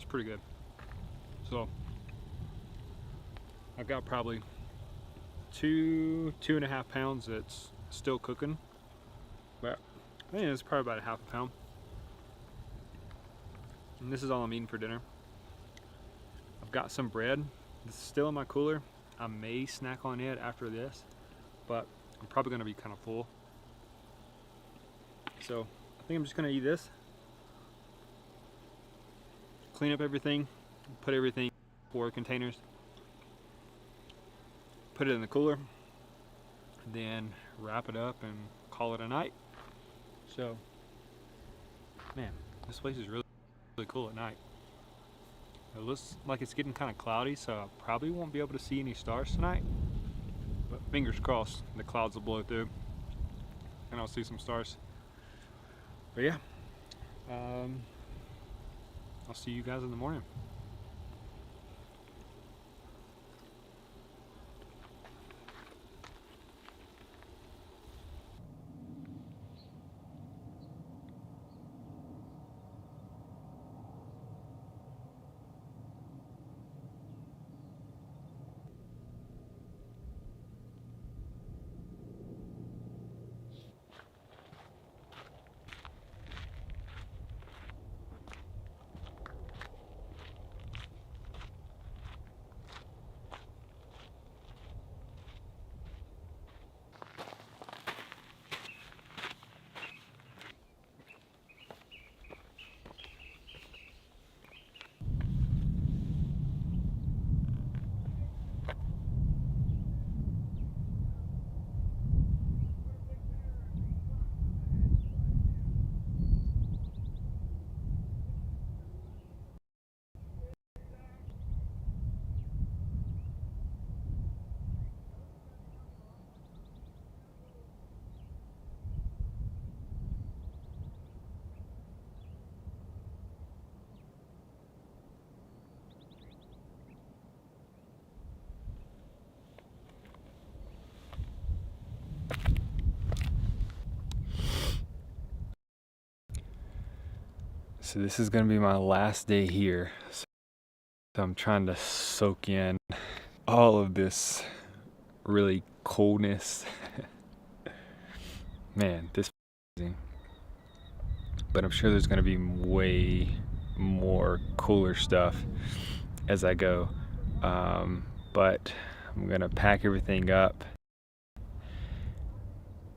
Pretty good. So I've got probably 2.5 pounds that's still cooking, but I think it's probably about a half a pound. And this is all I'm eating for dinner. I've got some bread. This is still in my cooler. I may snack on it after this, but I'm probably gonna be kind of full. So I think I'm just gonna eat this. Clean up everything, put everything in 4 containers, put it in the cooler, then wrap it up and call it a night. So, man, this place is really cool at night. It looks like it's getting kind of cloudy, so I probably won't be able to see any stars tonight. But fingers crossed, the clouds will blow through and I'll see some stars. But yeah, I'll see you guys in the morning. So this is gonna be my last day here. So I'm trying to soak in all of this really coolness. Man, this is amazing. But I'm sure there's gonna be way more cooler stuff as I go. But I'm gonna pack everything up,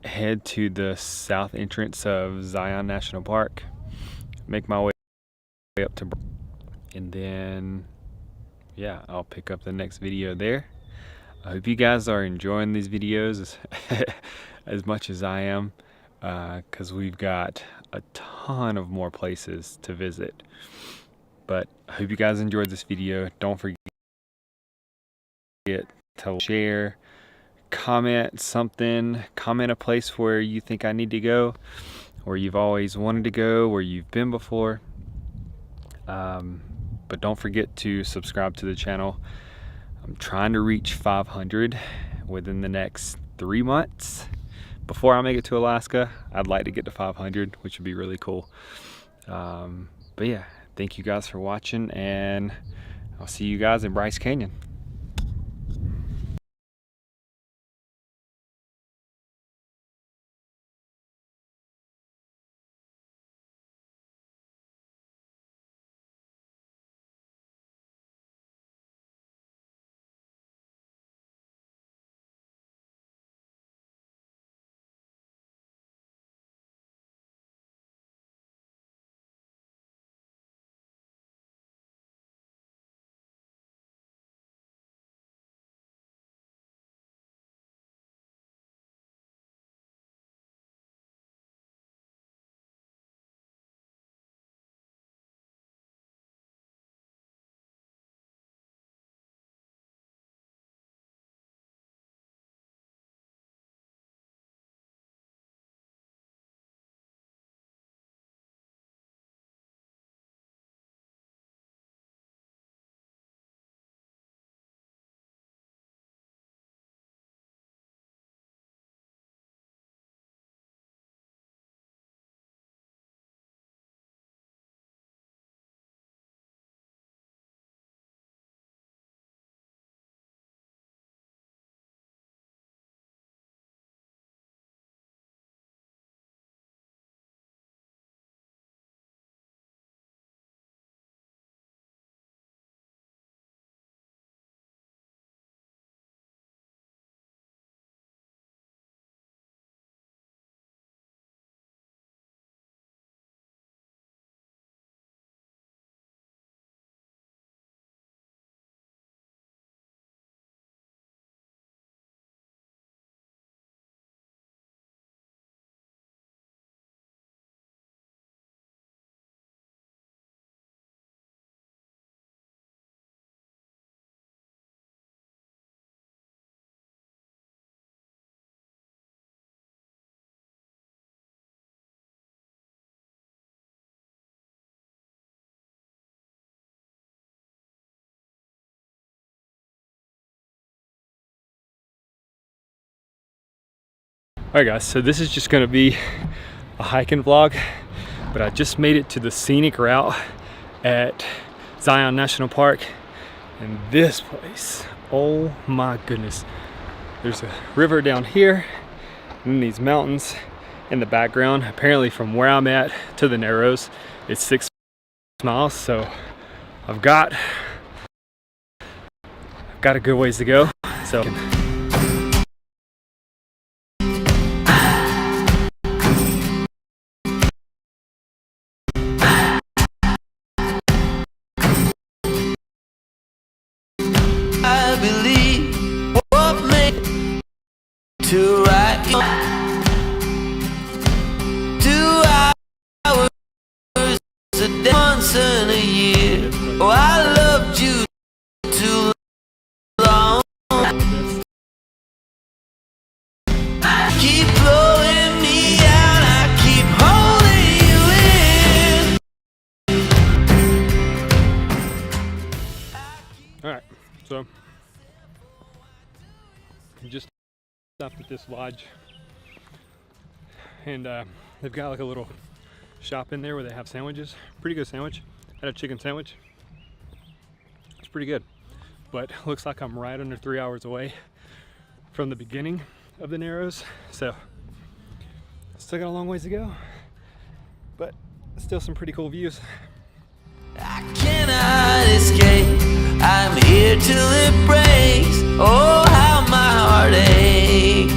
head to the south entrance of Zion National Park, make my way up to, and then yeah, I'll pick up the next video there. I hope you guys are enjoying these videos as much as I am, because we've got a ton of more places to visit. But I hope you guys enjoyed this video. Don't forget to share, comment something, comment a place where you think I need to go, or you've always wanted to go, where you've been before. But don't forget to subscribe to the channel. I'm trying to reach 500 within the next 3 months. Before I make it to Alaska, I'd like to get to 500, which would be really cool. But yeah, thank you guys for watching, and I'll see you guys in Bryce Canyon. Alright guys, so this is just gonna be a hiking vlog, but I just made it to the scenic route at Zion National Park, and this place, oh my goodness. There's a river down here, and then these mountains in the background. Apparently from where I'm at to the Narrows, it's 6 miles, so I've got a good ways to go. So I believe what made to write 2 hours a day, once in a year. Oh, I loved you too long. Keep blowing me out, I keep holding you in. alright, so I just stopped at this lodge, and they've got like a little shop in there where they have sandwiches. Pretty good sandwich. I had a chicken sandwich. It's pretty good, but looks like I'm right under 3 hours away from the beginning of the Narrows, so still got a long ways to go, but still some pretty cool views. I cannot escape. I'm here till it breaks. Oh, how my heart aches.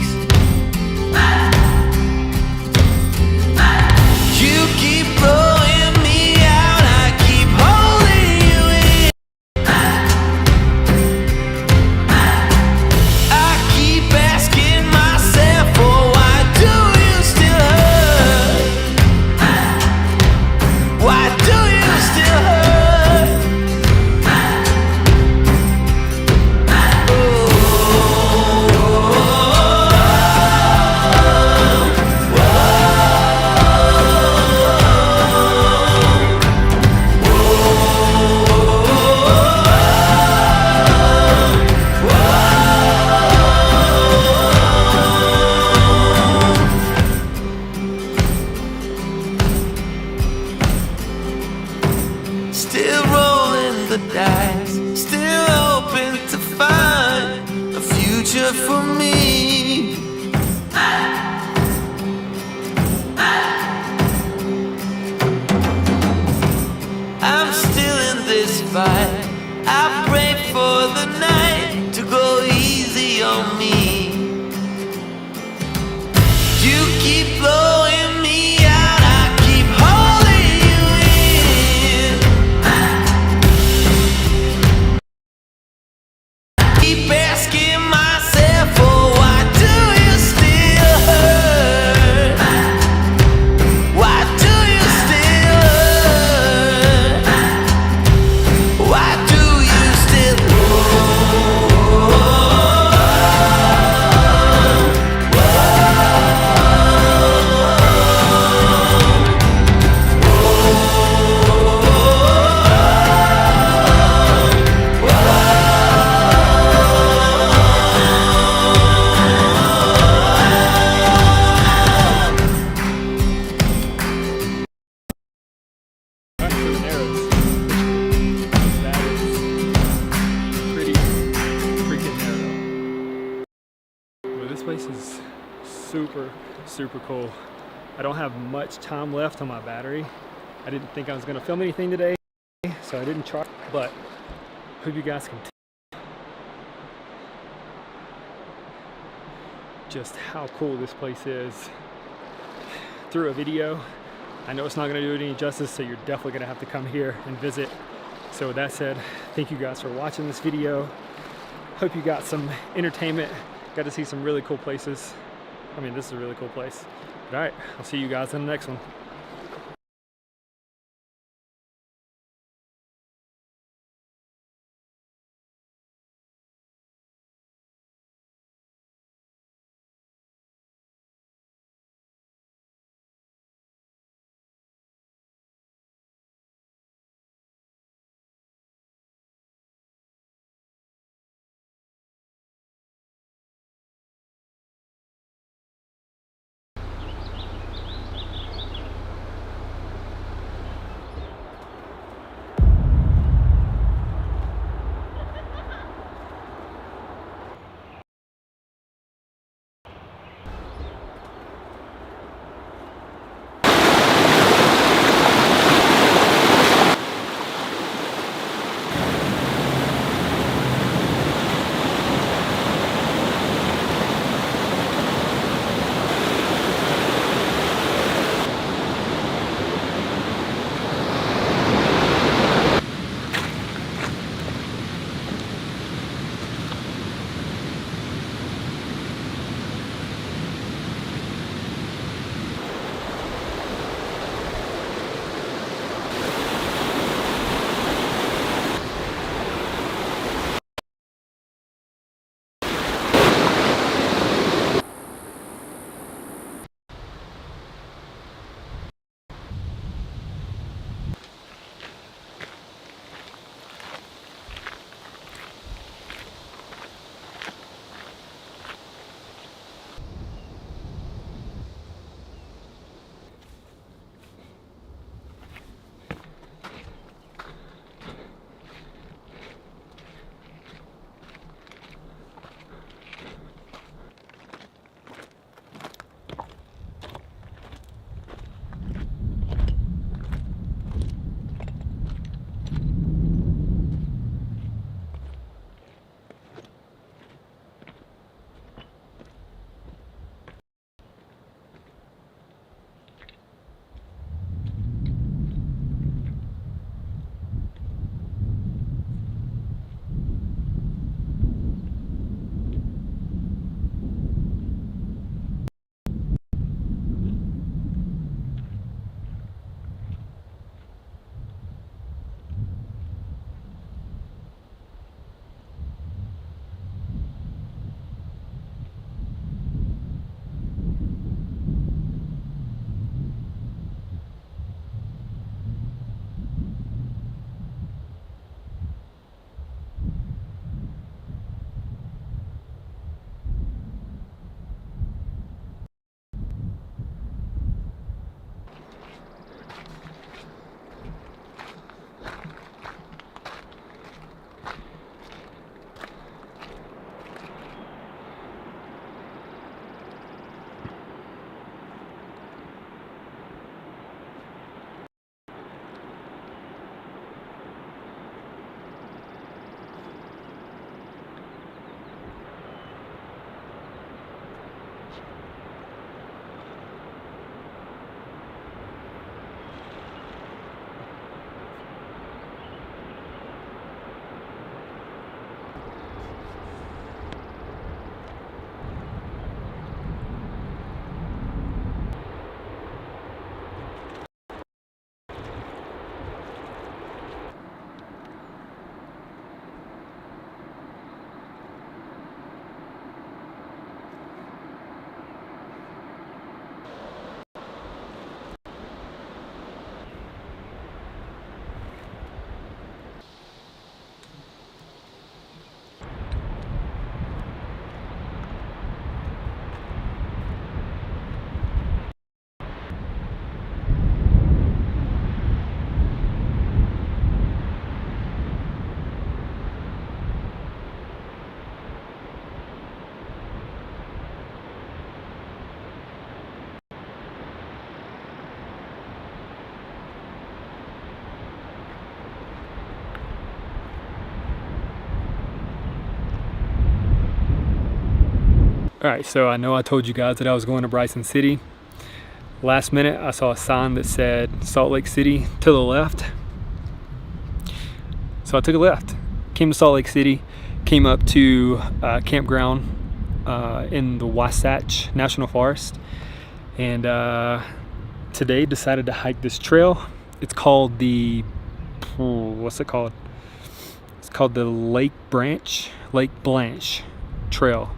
You keep blowing me out, I keep holding you in. I keep asking myself, oh, why do you still hurt? Why do you still hurt? Still rolling the dice, still hoping to find a future for me. I'm still in this fight. I pray for the night to go easy on me. You keep blowing me out, I keep holding you in. Keep asking myself, oh, why do you still hurt? Why do you still hurt? Why do you still Back to the Narrows. That is pretty freaking narrow. Well, this place is super cool. I don't have much time left on my battery. I didn't think I was gonna film anything today, so I didn't charge, but hope you guys can just how cool this place is through a video. I know it's not gonna do it any justice, so you're definitely gonna have to come here and visit. So with that said, thank you guys for watching this video. Hope you got some entertainment, got to see some really cool places. I mean, this is a really cool place. All right, I'll see you guys in the next one. All right, so I know I told you guys that I was going to Bryson City. Last minute, I saw a sign that said Salt Lake City to the left. So I took a left, came to Salt Lake City, came up to campground in the Wasatch National Forest, and today decided to hike this trail. It's called the, what's it called? It's called the Lake Blanche Trail.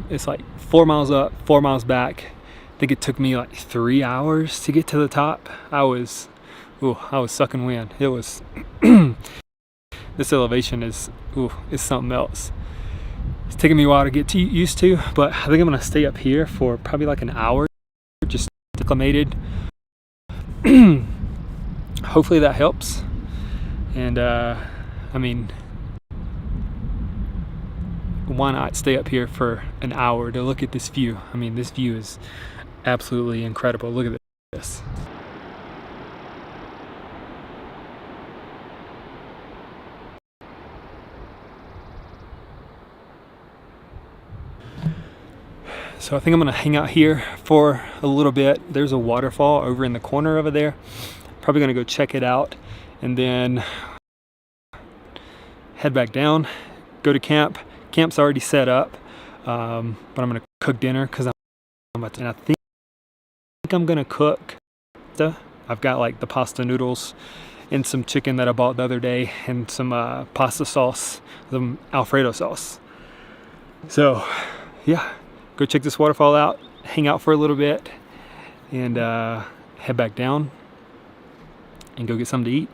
It's like 4 miles up, 4 miles back. I think it took me like 3 hours to get to the top. I was sucking wind. It was this elevation is something else. It's taking me a while to get used to, but I think I'm gonna stay up here for probably like an hour, just acclimated. Hopefully that helps. And I mean, why not stay up here for an hour to look at this view? I mean, this view is absolutely incredible. Look at this. So I think I'm gonna hang out here for a little bit. There's a waterfall over in the corner over there. Probably gonna go check it out and then head back down, go to camp. Camp's already set up, but I'm gonna cook dinner because and I think I'm gonna cook. I've got like the pasta noodles and some chicken that I bought the other day and some pasta sauce, some Alfredo sauce. So yeah, go check this waterfall out, hang out for a little bit, and head back down and go get something to eat.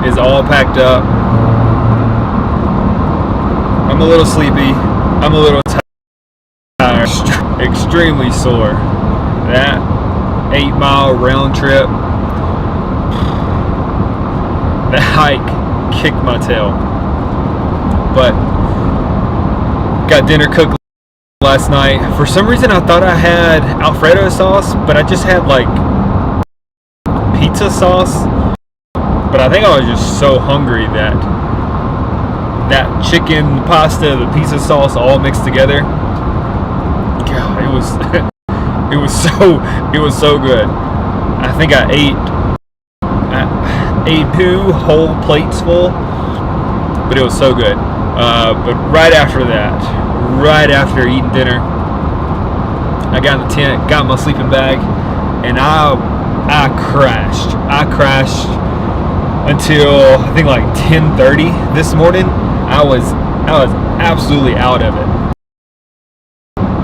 is all packed up. I'm a little sleepy. I'm a little tired. Extremely sore. That 8-mile round trip, the hike kicked my tail. But got dinner cooked last night. For some reason I thought I had Alfredo sauce, but I just had like pizza sauce. But I think I was just so hungry that that chicken, pasta, the pizza sauce all mixed together. God, it was it was so good. I think I ate 2 whole plates full, but it was so good. But right after that, right after eating dinner, I got in the tent, got my sleeping bag, and I crashed. I crashed until I think like 10:30 this morning. I was absolutely out of it.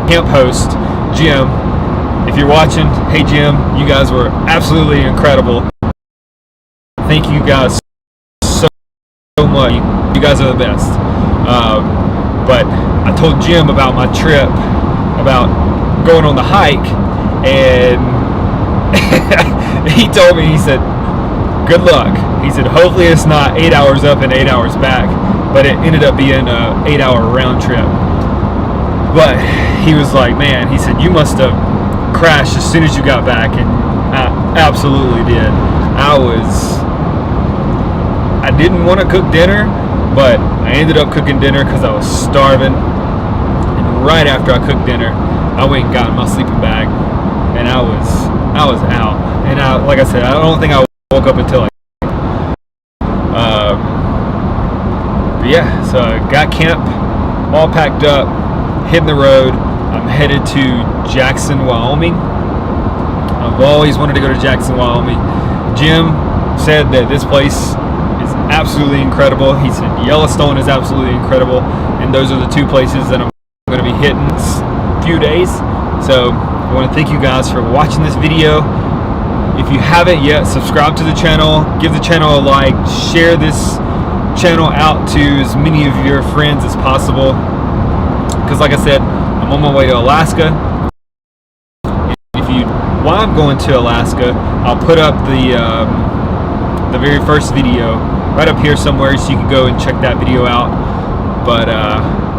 Camp host Jim, if you're watching, hey Jim, you guys were absolutely incredible. Thank you guys so much. You guys are the best. But I told Jim about my trip, about going on the hike, and he told me, he said, good luck. He said, hopefully it's not 8 hours up and 8 hours back, but it ended up being an 8-hour round trip. But he was like, man, he said, you must have crashed as soon as you got back, and I absolutely did. I didn't want to cook dinner, but I ended up cooking dinner because I was starving. And right after I cooked dinner, I went and got in my sleeping bag, and I was out. And like I said, I don't think I woke up until like. But yeah, so I got camp all packed up, hitting the road. I'm headed to Jackson, Wyoming. I've always wanted to go to Jackson, Wyoming. Jim said that this place is absolutely incredible. He said Yellowstone is absolutely incredible, and those are the 2 places that I'm going to be hitting in a few days. So I want to thank you guys for watching this video. If you haven't yet, subscribe to the channel, give the channel a like, share this channel out to as many of your friends as possible, because like I said, I'm on my way to Alaska. While I'm going to Alaska, I'll put up the very first video right up here somewhere, so you can go and check that video out. But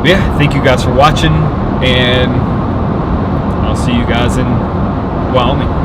yeah, thank you guys for watching, and I'll see you guys in Wyoming.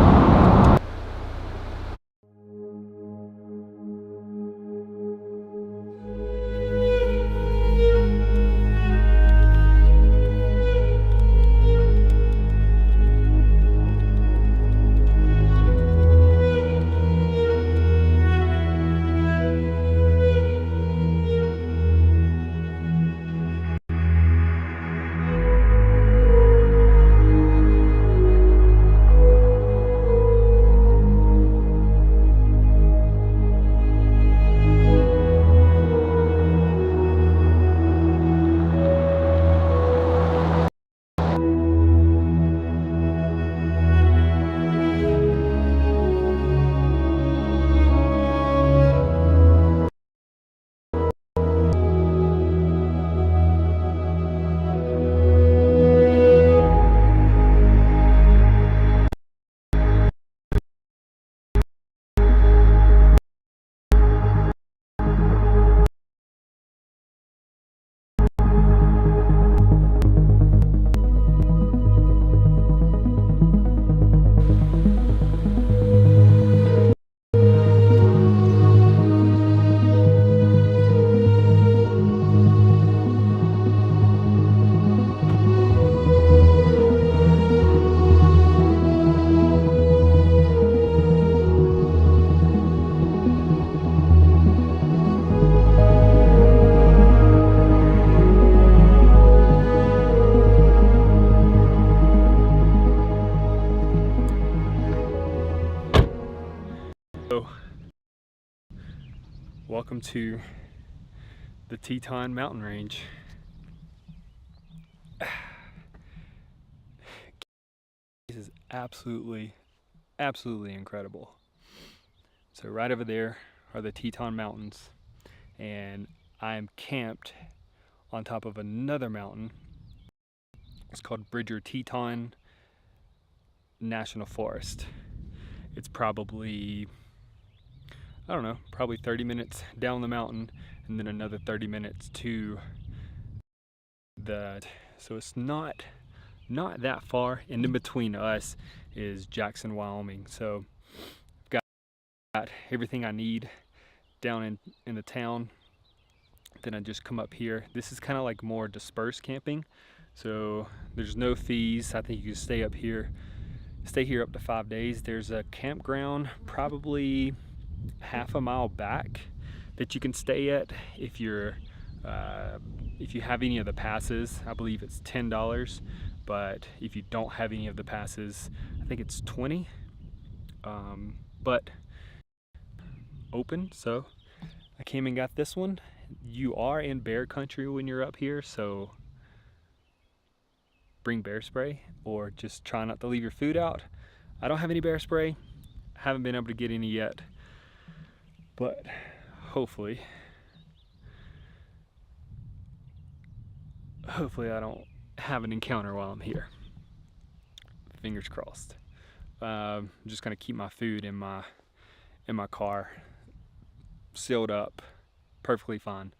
Welcome to the Teton Mountain Range. This is absolutely incredible. So right over there are the Teton Mountains, and I am camped on top of another mountain. It's called Bridger Teton National Forest. It's probably, I don't know, probably 30 minutes down the mountain and then another 30 minutes to the, so it's not that far, and in between us is Jackson, Wyoming. So I've got everything I need down in the town. Then I just come up here. This is kind of like more dispersed camping, so there's no fees. I think you can stay here up to 5 days. There's a campground probably half a mile back that you can stay at if you have any of the passes. I believe it's $10, but if you don't have any of the passes, I think it's $20. But open, so I came and got this one. You are in bear country when you're up here, so bring bear spray or just try not to leave your food out. I don't have any bear spray. I haven't been able to get any yet, but hopefully I don't have an encounter while I'm here. Fingers crossed. I'm just gonna keep my food in my car, sealed up, perfectly fine.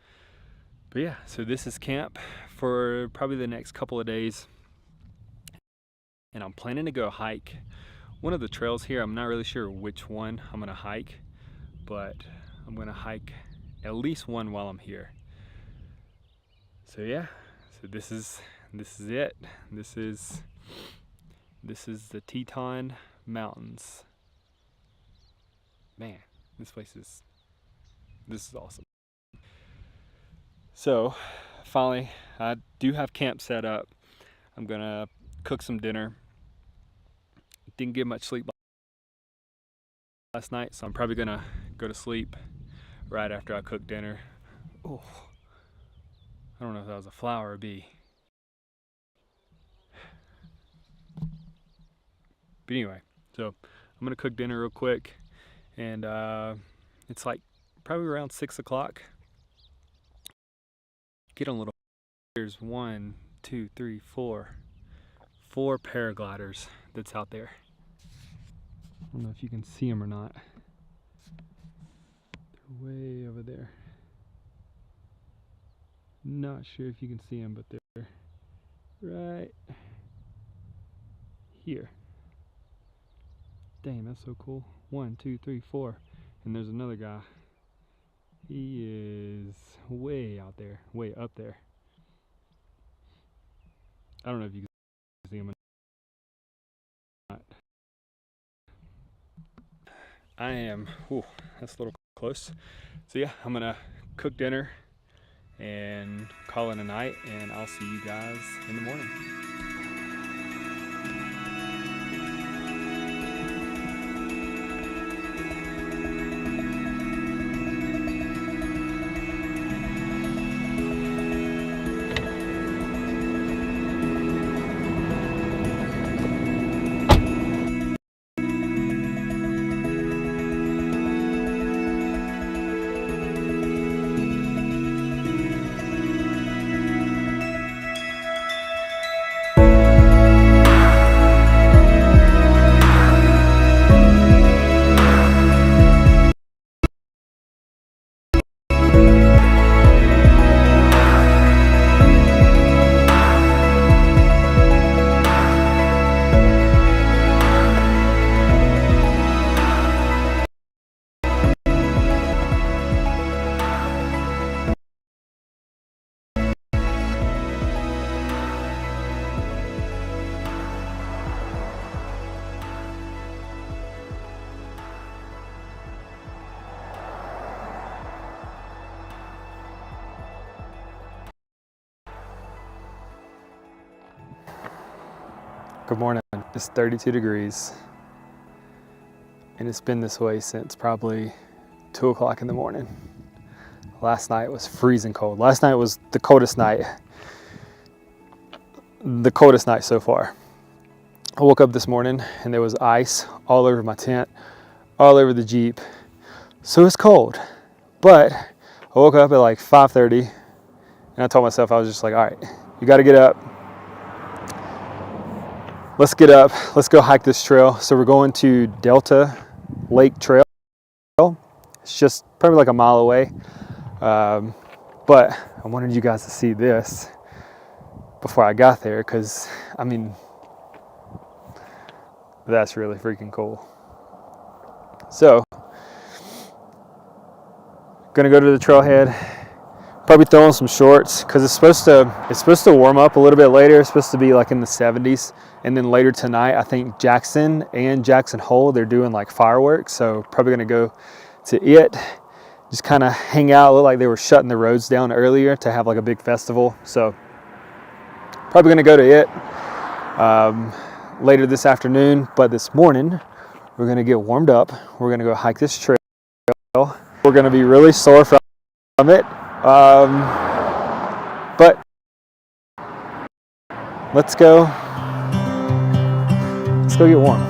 But yeah, so this is camp for probably the next couple of days, and I'm planning to go hike one of the trails here. I'm not really sure which one I'm gonna hike, but I'm gonna hike at least one while I'm here. So yeah, so this is it. This is the Teton Mountains. Man, this is awesome. So finally, I do have camp set up. I'm gonna cook some dinner. Didn't get much sleep last night, so I'm probably gonna go to sleep right after I cook dinner. Oh, I don't know if that was a fly or a bee. But anyway, so I'm gonna cook dinner real quick, and it's like probably around 6 o'clock. Get on a little. There's 1, 2, 3, 4 paragliders that's out there. I don't know if you can see them or not. They're way over there. Not sure if you can see them, but they're right here. Dang, that's so cool. 1, 2, 3, 4. And there's another guy. He is way out there, way up there. I don't know if you can see him or not. I am, that's a little close. So yeah, I'm gonna cook dinner and call it a night, and I'll see you guys in the morning. Good morning. It's 32 degrees, and it's been this way since probably 2 o'clock in the morning. Last night was freezing cold. Last night was the coldest night so far. I woke up this morning and there was ice all over my tent, all over the Jeep, So it's cold, but I woke up at like 5:30 and I told myself, I was just like, all right, you got to get up. Let's get up. Let's go hike this trail. So we're going to Delta Lake Trail. It's just probably like a mile away. But I wanted you guys to see this before I got there, because I mean, that's really freaking cool. So, gonna go to the trailhead. Probably throw on some shorts because it's supposed to warm up a little bit later. It's supposed to be like in the 70s, and then later tonight, I think Jackson and Jackson Hole, they're doing like fireworks. So probably gonna go to it, just kind of hang out. It looked like they were shutting the roads down earlier to have like a big festival. So probably gonna go to it later this afternoon. But this morning, we're gonna get warmed up. We're gonna go hike this trail. We're gonna be really sore from it. But let's go get warm.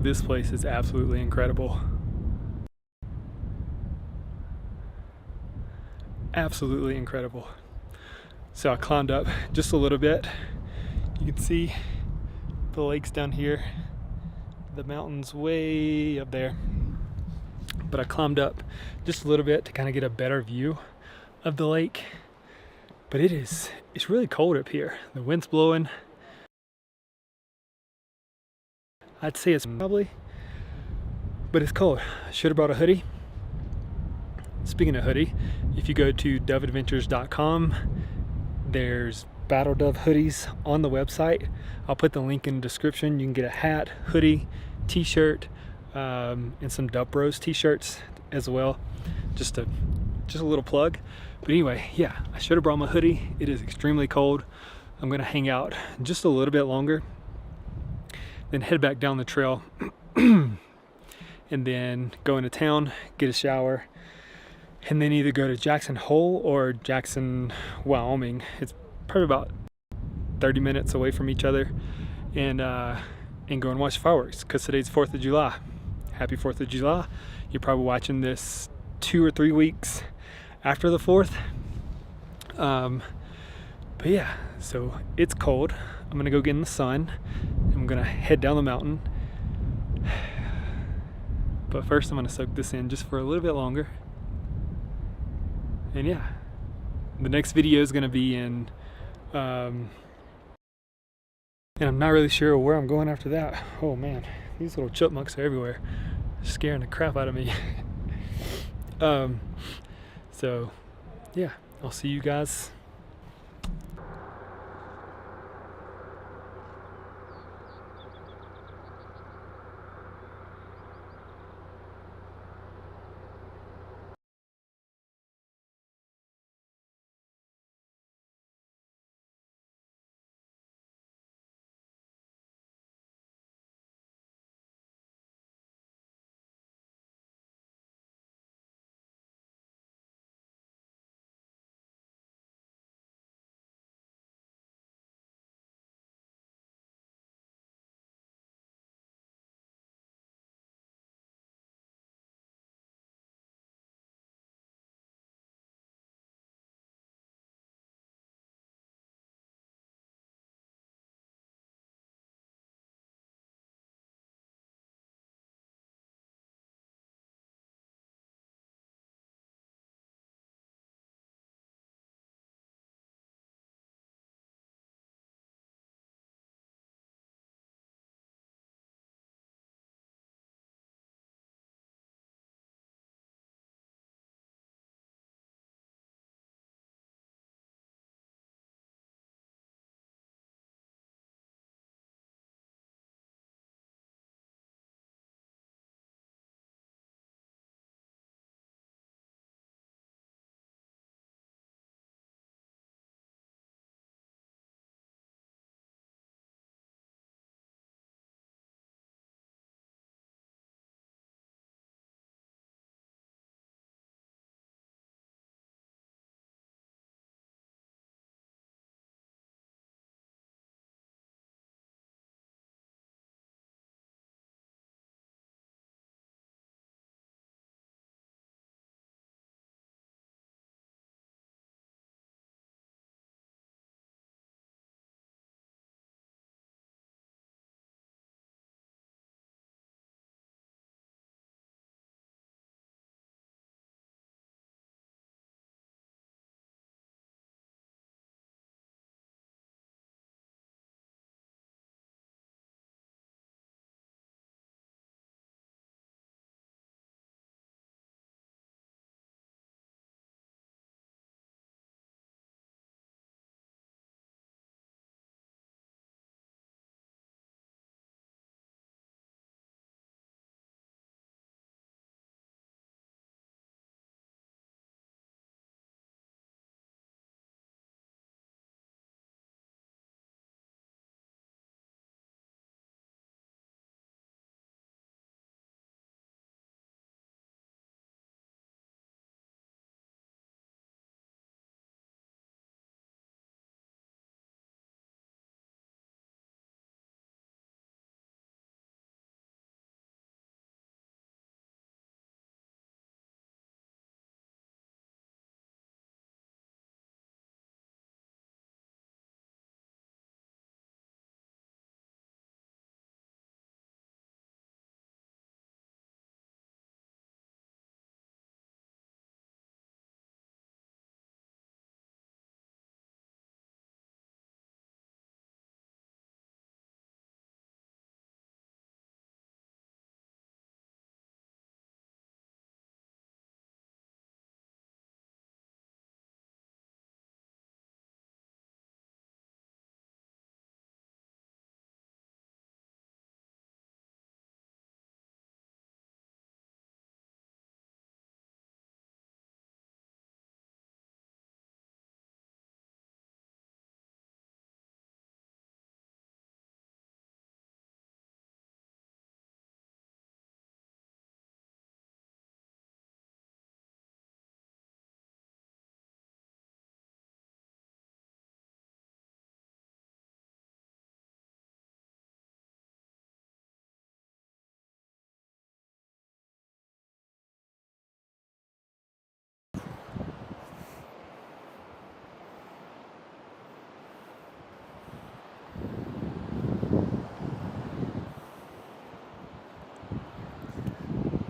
this place is absolutely incredible. Absolutely incredible. So I climbed up just a little bit. You can see the lake's down here, the mountain's way up there. But I climbed up just a little bit to kind of get a better view of the lake. But it's really cold up here. The wind's blowing. I'd say it's probably, but it's cold. I should have brought a hoodie. Speaking of hoodie, if you go to doveadventures.com, there's Battle Dove hoodies on the website. I'll put the link in the description. You can get a hat, hoodie, t-shirt, and some Dove Bros t-shirts as well. Just a little plug. But anyway, yeah, I should have brought my hoodie. It is extremely cold. I'm gonna hang out just a little bit longer, then head back down the trail, and then go into town, get a shower, and then either go to Jackson Hole or Jackson, Wyoming. It's probably about 30 minutes away from each other, and go and watch fireworks, because today's 4th of July. Happy 4th of July. You're probably watching this 2 or 3 weeks after the 4th. But yeah, so it's cold. I'm gonna go get in the sun. I'm gonna head down the mountain. But first I'm gonna soak this in just for a little bit longer. And yeah, the next video is gonna be in, and I'm not really sure where I'm going after that. Oh man, these little chipmunks are everywhere. They're scaring the crap out of me. So yeah, I'll see you guys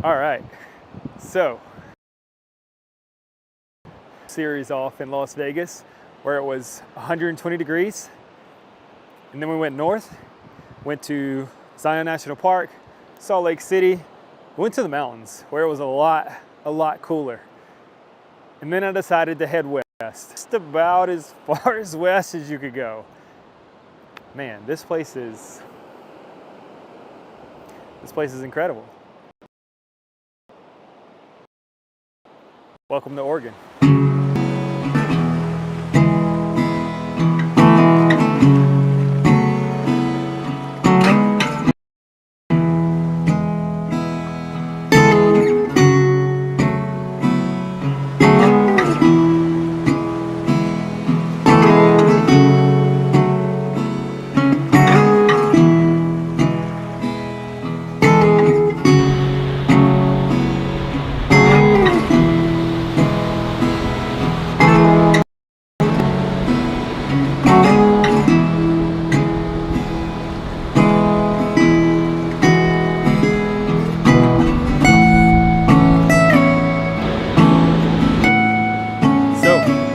All right, so series off in Las Vegas where it was 120 degrees, and then we went north, went to Zion National Park, Salt Lake City, went to the mountains where it was a lot cooler, and then I decided to head west, just about as far as west as you could go. Man, this place is incredible. Welcome to Oregon.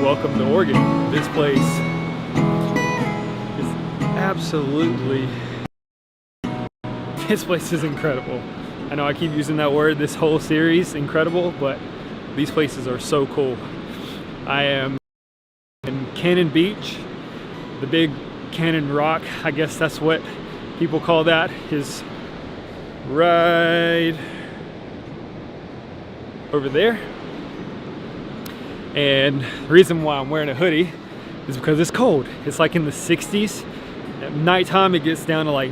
Welcome to Oregon. This place is this place is incredible. I know I keep using that word this whole series, incredible, but these places are so cool. I am in Cannon Beach, the big Cannon Rock, I guess that's what people call that, is right over there. And the reason why I'm wearing a hoodie is because it's cold. It's like in the 60s. At nighttime it gets down to like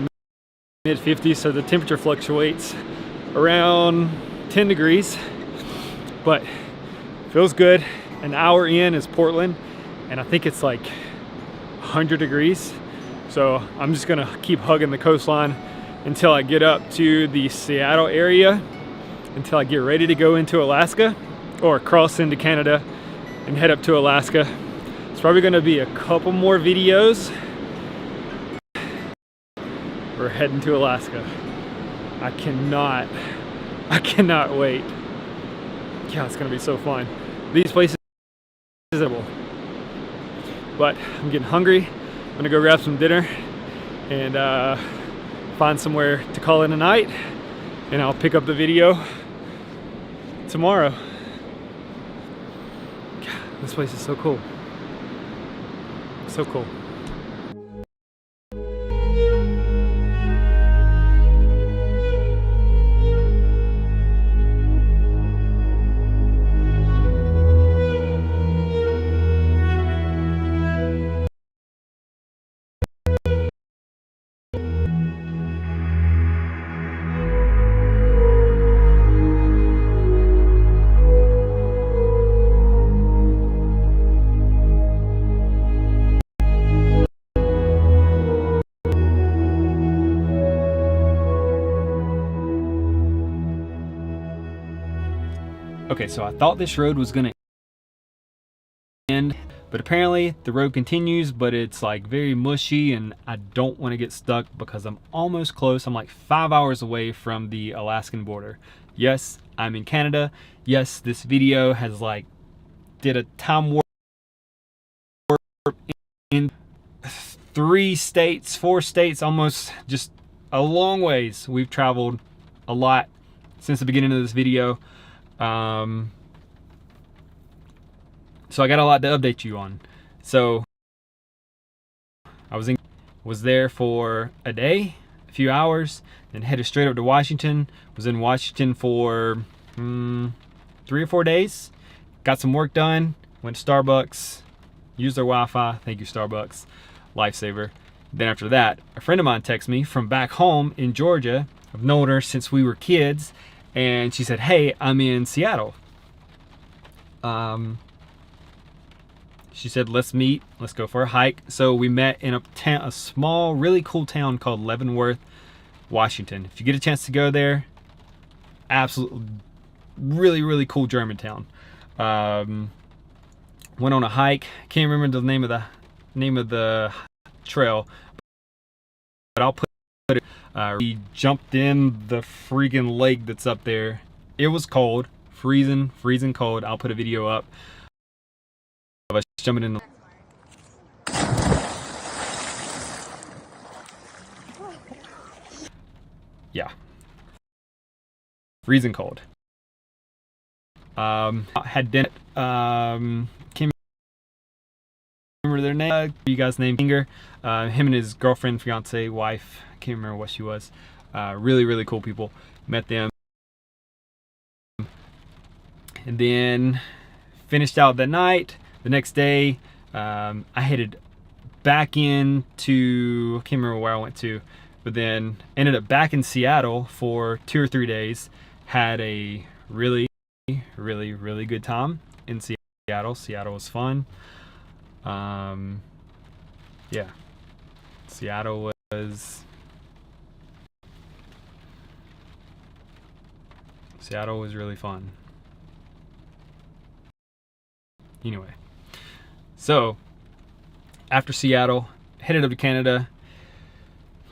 mid 50s, so the temperature fluctuates around 10 degrees, but feels good. An hour in is Portland, and I think it's like 100 degrees. So I'm just gonna keep hugging the coastline until I get up to the Seattle area, until I get ready to go into Alaska or cross into Canada and head up to Alaska. It's probably gonna be a couple more videos. We're heading to Alaska. I cannot wait. Yeah, it's gonna be so fun. These places are visible. But I'm getting hungry. I'm gonna go grab some dinner and find somewhere to call it a night, and I'll pick up the video tomorrow. This place is so cool. So cool. Okay, so I thought this road was gonna end, but apparently the road continues, but it's like very mushy, and I don't want to get stuck because I'm almost close. I'm like 5 hours away from the Alaskan border. Yes, I'm in Canada. Yes, this video has like did a time warp in 3 states, 4 states, almost, just a long ways. We've traveled a lot since the beginning of this video. So I got a lot to update you on. So I was there for a day, a few hours, then headed straight up to Washington. Was in Washington for 3 or 4 days. Got some work done. Went to Starbucks, used their Wi-Fi. Thank you, Starbucks, lifesaver. Then after that, a friend of mine texted me from back home in Georgia. I've known her since we were kids. And she said, hey, I'm in Seattle. She said, let's meet, let's go for a hike. So we met in a small, really cool town called Leavenworth, Washington. If you get a chance to go there, absolutely, really cool German town. Went on a hike. Can't remember the name of the trail, but I'll put it. We jumped in the freaking lake that's up there. It was cold, freezing cold. I'll put a video up of us jumping in the... Yeah. Freezing cold. Had dinner. Can't remember their name. You guys named Finger. Him and his girlfriend, fiance, wife. Can't remember what she was. Really cool people. Met them. And then finished out that night. The next day, I headed back into, I can't remember where I went to, but then ended up back in Seattle for 2 or 3 days. Had a really good time in Seattle. Seattle was fun. Yeah, Seattle was really fun. Anyway, so after Seattle, headed up to Canada.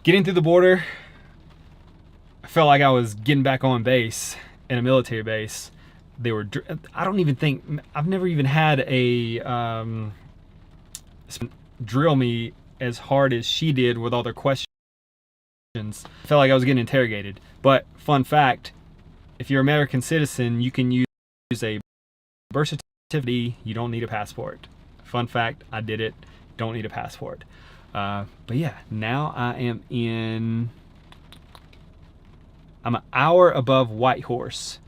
Getting through the border, I felt like I was getting back on base in a military base. They were, I don't even think, I've never even had a drill me as hard as she did with all their questions. I felt like I was getting interrogated. But fun fact, if you're an American citizen, you can use a birth certificate. You don't need a passport. Fun fact, I did it. Don't need a passport. But yeah, now I'm an hour above Whitehorse,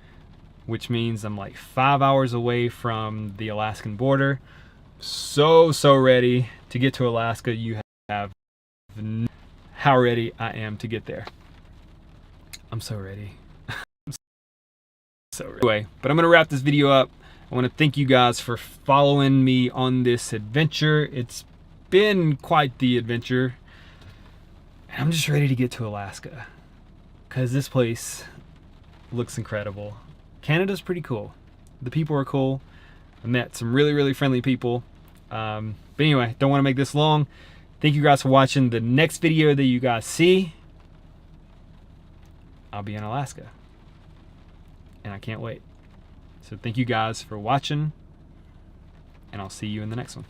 which means I'm like 5 hours away from the Alaskan border. So ready to get to Alaska. You have how ready I am to get there. I'm so ready. Anyway, but I'm gonna wrap this video up. I want to thank you guys for following me on this adventure. It's been quite the adventure. And I'm just ready to get to Alaska, because this place looks incredible. Canada's pretty cool. The people are cool. I met some really friendly people. But anyway, don't want to make this long. Thank you guys for watching. The next video that you guys see, I'll be in Alaska. And I can't wait. So thank you guys for watching, and I'll see you in the next one.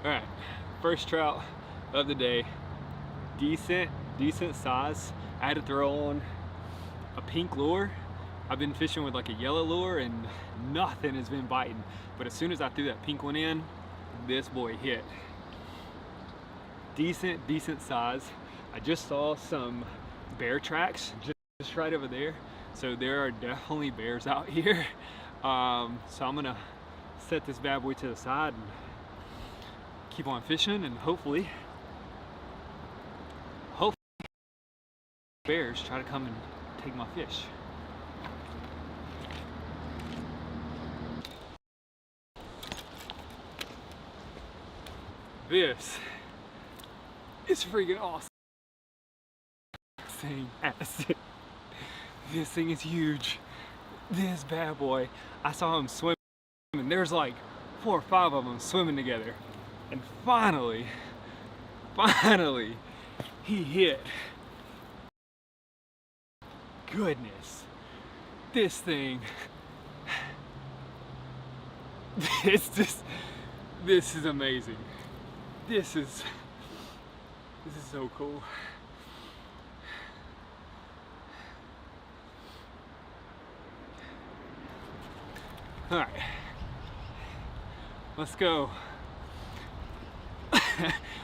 Alright, first trout of the day. Decent size. I had to throw on a pink lure. I've been fishing with like a yellow lure and nothing has been biting. But as soon as I threw that pink one in, this boy hit. Decent size. I just saw some bear tracks just right over there. So there are definitely bears out here. So I'm gonna set this bad boy to the side and keep on fishing, and hopefully bears try to come and take my fish. This is freaking awesome. This thing is huge. This bad boy, I saw him swimming. There's like 4 or 5 of them swimming together. And finally, he hit. Goodness, this thing, this is amazing. This is so cool. All right, let's go.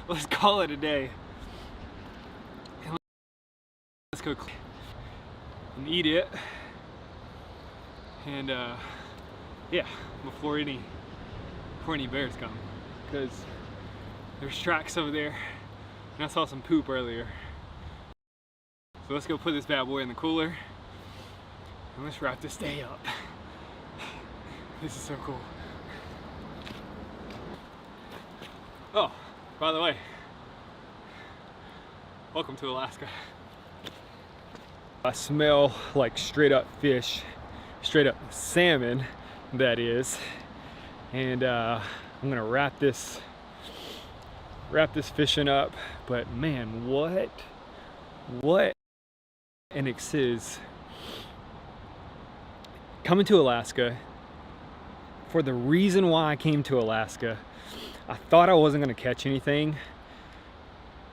Let's call it a day. And let's go and eat it. And yeah, before any bears come, because there's tracks over there, and I saw some poop earlier. So let's go put this bad boy in the cooler, and let's wrap this day up. This is so cool. Oh, by the way, welcome to Alaska. I smell like straight up fish, straight up salmon, that is. And I'm gonna wrap this fishing up. But man, what an exciz. Coming to Alaska, for the reason why I came to Alaska, I thought I wasn't gonna catch anything,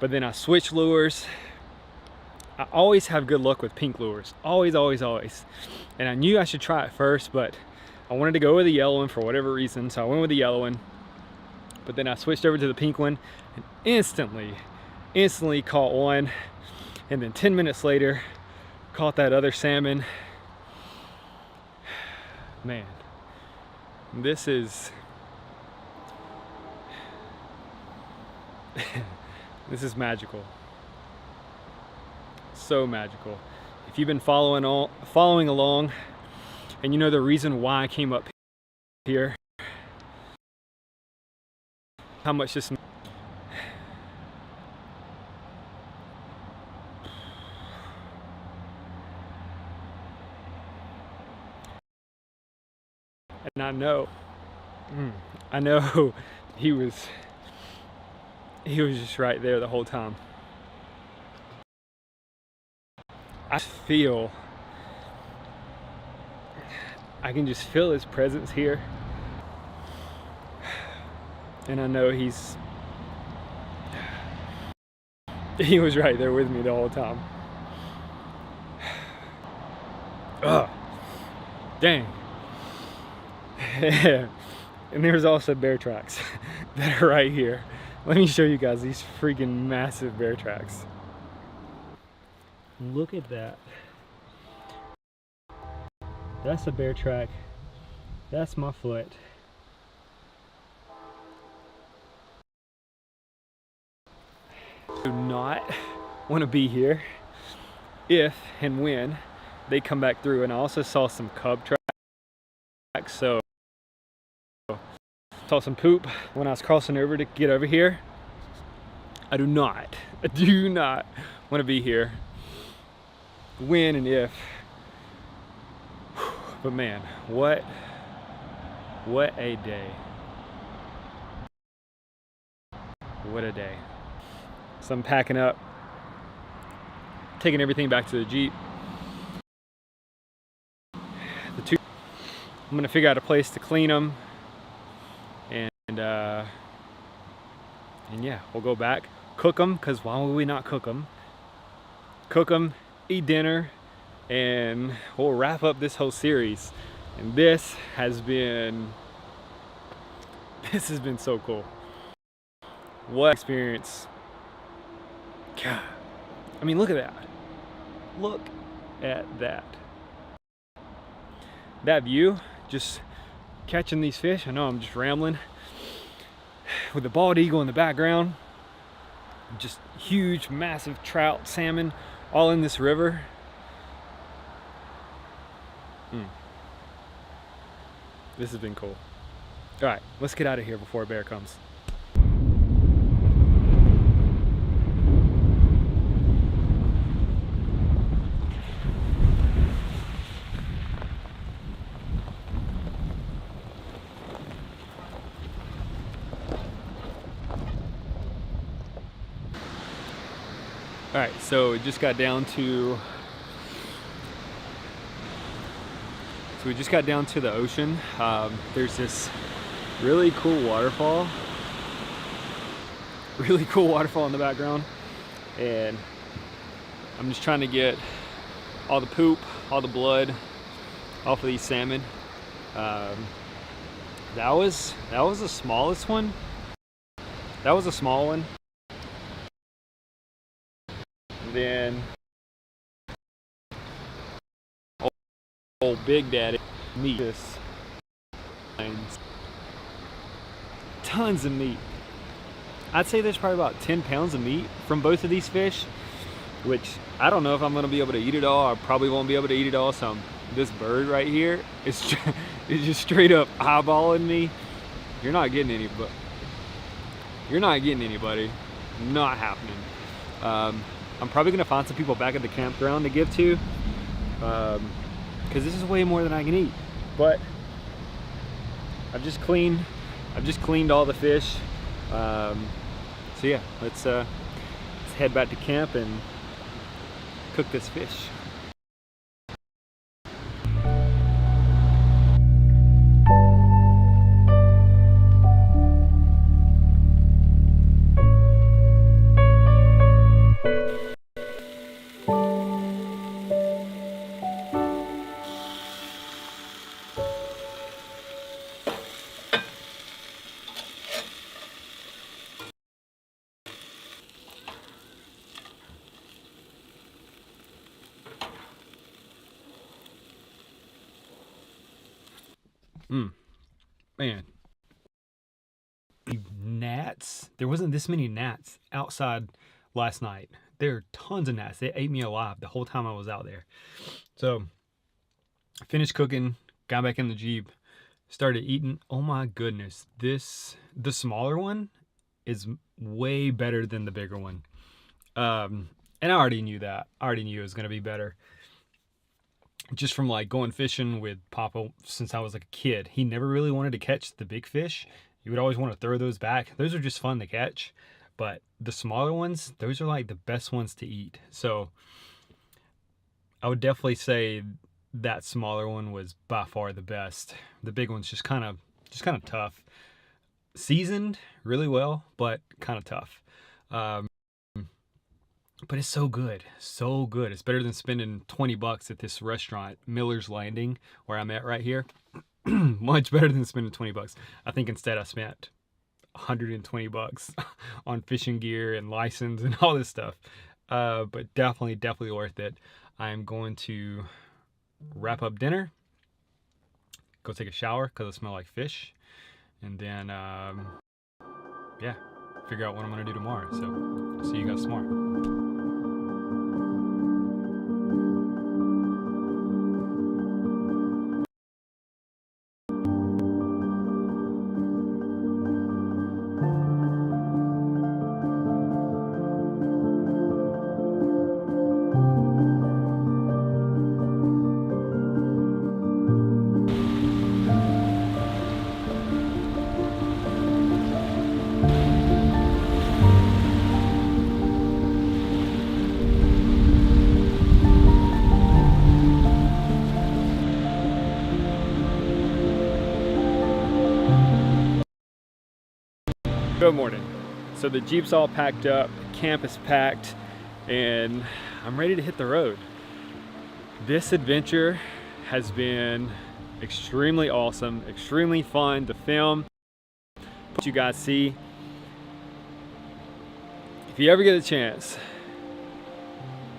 but then I switched lures. I always have good luck with pink lures, always. And I knew I should try it first, but I wanted to go with the yellow one for whatever reason, so I went with the yellow one. But then I switched over to the pink one and instantly caught one. And then 10 minutes later, caught that other salmon. Man, this is magical. So magical. If you've been following along, and you know the reason why I came up here, how much this, and I know he was just right there the whole time. I can just feel his presence here, and I know he was right there with me the whole time. Ugh, dang. And there's also bear tracks that are right here. Let me show you guys these freaking massive bear tracks. Look at that. That's a bear track. That's my foot. I do not want to be here if and when they come back through. And I also saw some cub tracks, so saw some poop when I was crossing over to get over here. I do not want to be here when and if. But man, what a day. What a day. So I'm packing up, taking everything back to the Jeep. I'm gonna figure out a place to clean them, and And yeah, we'll go back, cook them, because why would we not cook them? Cook them, eat dinner, and we'll wrap up this whole series. And this has been so cool. What experience. God, I mean, look at that. Look at that. That view, just catching these fish. I know I'm just rambling. With the bald eagle in the background. Just huge, massive trout, salmon, all in this river. This has been cool. All right, let's get out of here before a bear comes. All right, so it just got down to we just got down to the ocean. There's this really cool waterfall in the background, and I'm just trying to get all the poop, all the blood off of these salmon. That was the smallest one. That was a small one. And then old Big Daddy meat. This tons of meat. I'd say there's probably about 10 pounds of meat from both of these fish, which I don't know if I'm gonna be able to eat it all. I probably won't be able to eat it all. So this bird right here is just straight up eyeballing me. You're not getting any, but you're not getting anybody. Not happening. I'm probably gonna find some people back at the campground to give to, because this is way more than I can eat. But I've just cleaned all the fish. So yeah, let's head back to camp and cook this fish. Man, gnats. There wasn't this many gnats outside last night. There are tons of gnats. They ate me alive the whole time I was out there. So I finished cooking, got back in the Jeep, started eating. Oh my goodness, the smaller one is way better than the bigger one. And I already knew that. I already knew it was gonna be better. Just from like going fishing with Papa since I was like a kid. He never really wanted to catch the big fish. He would always want to throw those back. Those are just fun to catch. But the smaller ones, those are like the best ones to eat. So I would definitely say that smaller one was by far the best. The big one's just kind of tough. Seasoned really well, but kind of tough. But it's so good, so good. It's better than spending $20 at this restaurant, Miller's Landing, where I'm at right here. Much better than spending $20. I think instead I spent $120 on fishing gear and license and all this stuff. But definitely worth it. I'm going to wrap up dinner, go take a shower because I smell like fish, and then yeah, figure out what I'm gonna do tomorrow. So I'll see you guys tomorrow. Good morning. So the Jeep's all packed up, camp is packed, and I'm ready to hit the road. This adventure has been extremely awesome, extremely fun to film, what you guys see. If you ever get a chance,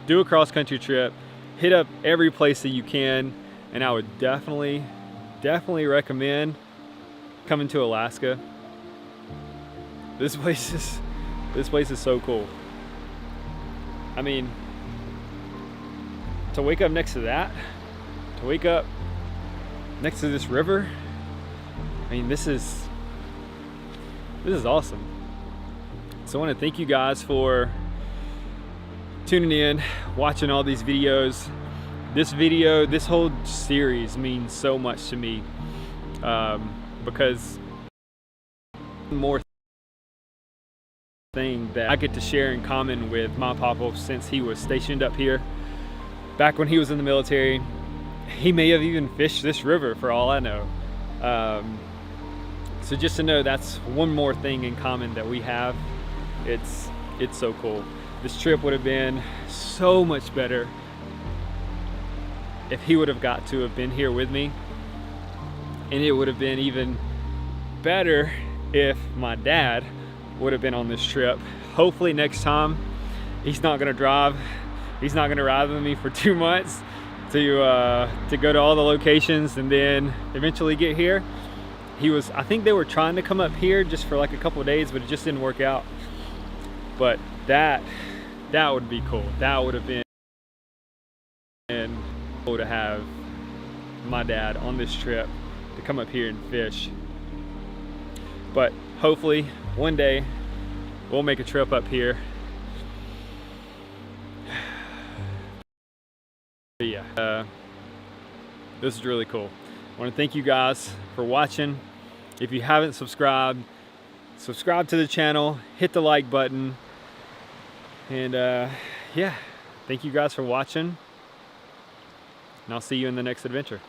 do a cross-country trip, hit up every place that you can, and I would definitely recommend coming to Alaska. This place is so cool. I mean, to wake up next to that, to wake up next to this river, I mean, this is awesome. So I want to thank you guys for tuning in, watching all these videos. This whole series means so much to me, because more thing that I get to share in common with my papa since he was stationed up here. Back when he was in the military, he may have even fished this river for all I know. So just to know that's one more thing in common that we have, it's so cool. This trip would have been so much better if he would have got to have been here with me, and it would have been even better if my dad would have been on this trip. Hopefully next time he's not gonna drive. He's not gonna ride with me for 2 months to go to all the locations and then eventually get here. I think they were trying to come up here just for like a couple of days, but it just didn't work out. But that would be cool. That would have been cool to have my dad on this trip to come up here and fish. But hopefully one day we'll make a trip up here. But yeah, this is really cool. I want to thank you guys for watching. If you haven't subscribed, subscribe to the channel, hit the like button, and yeah, thank you guys for watching, and I'll see you in the next adventure.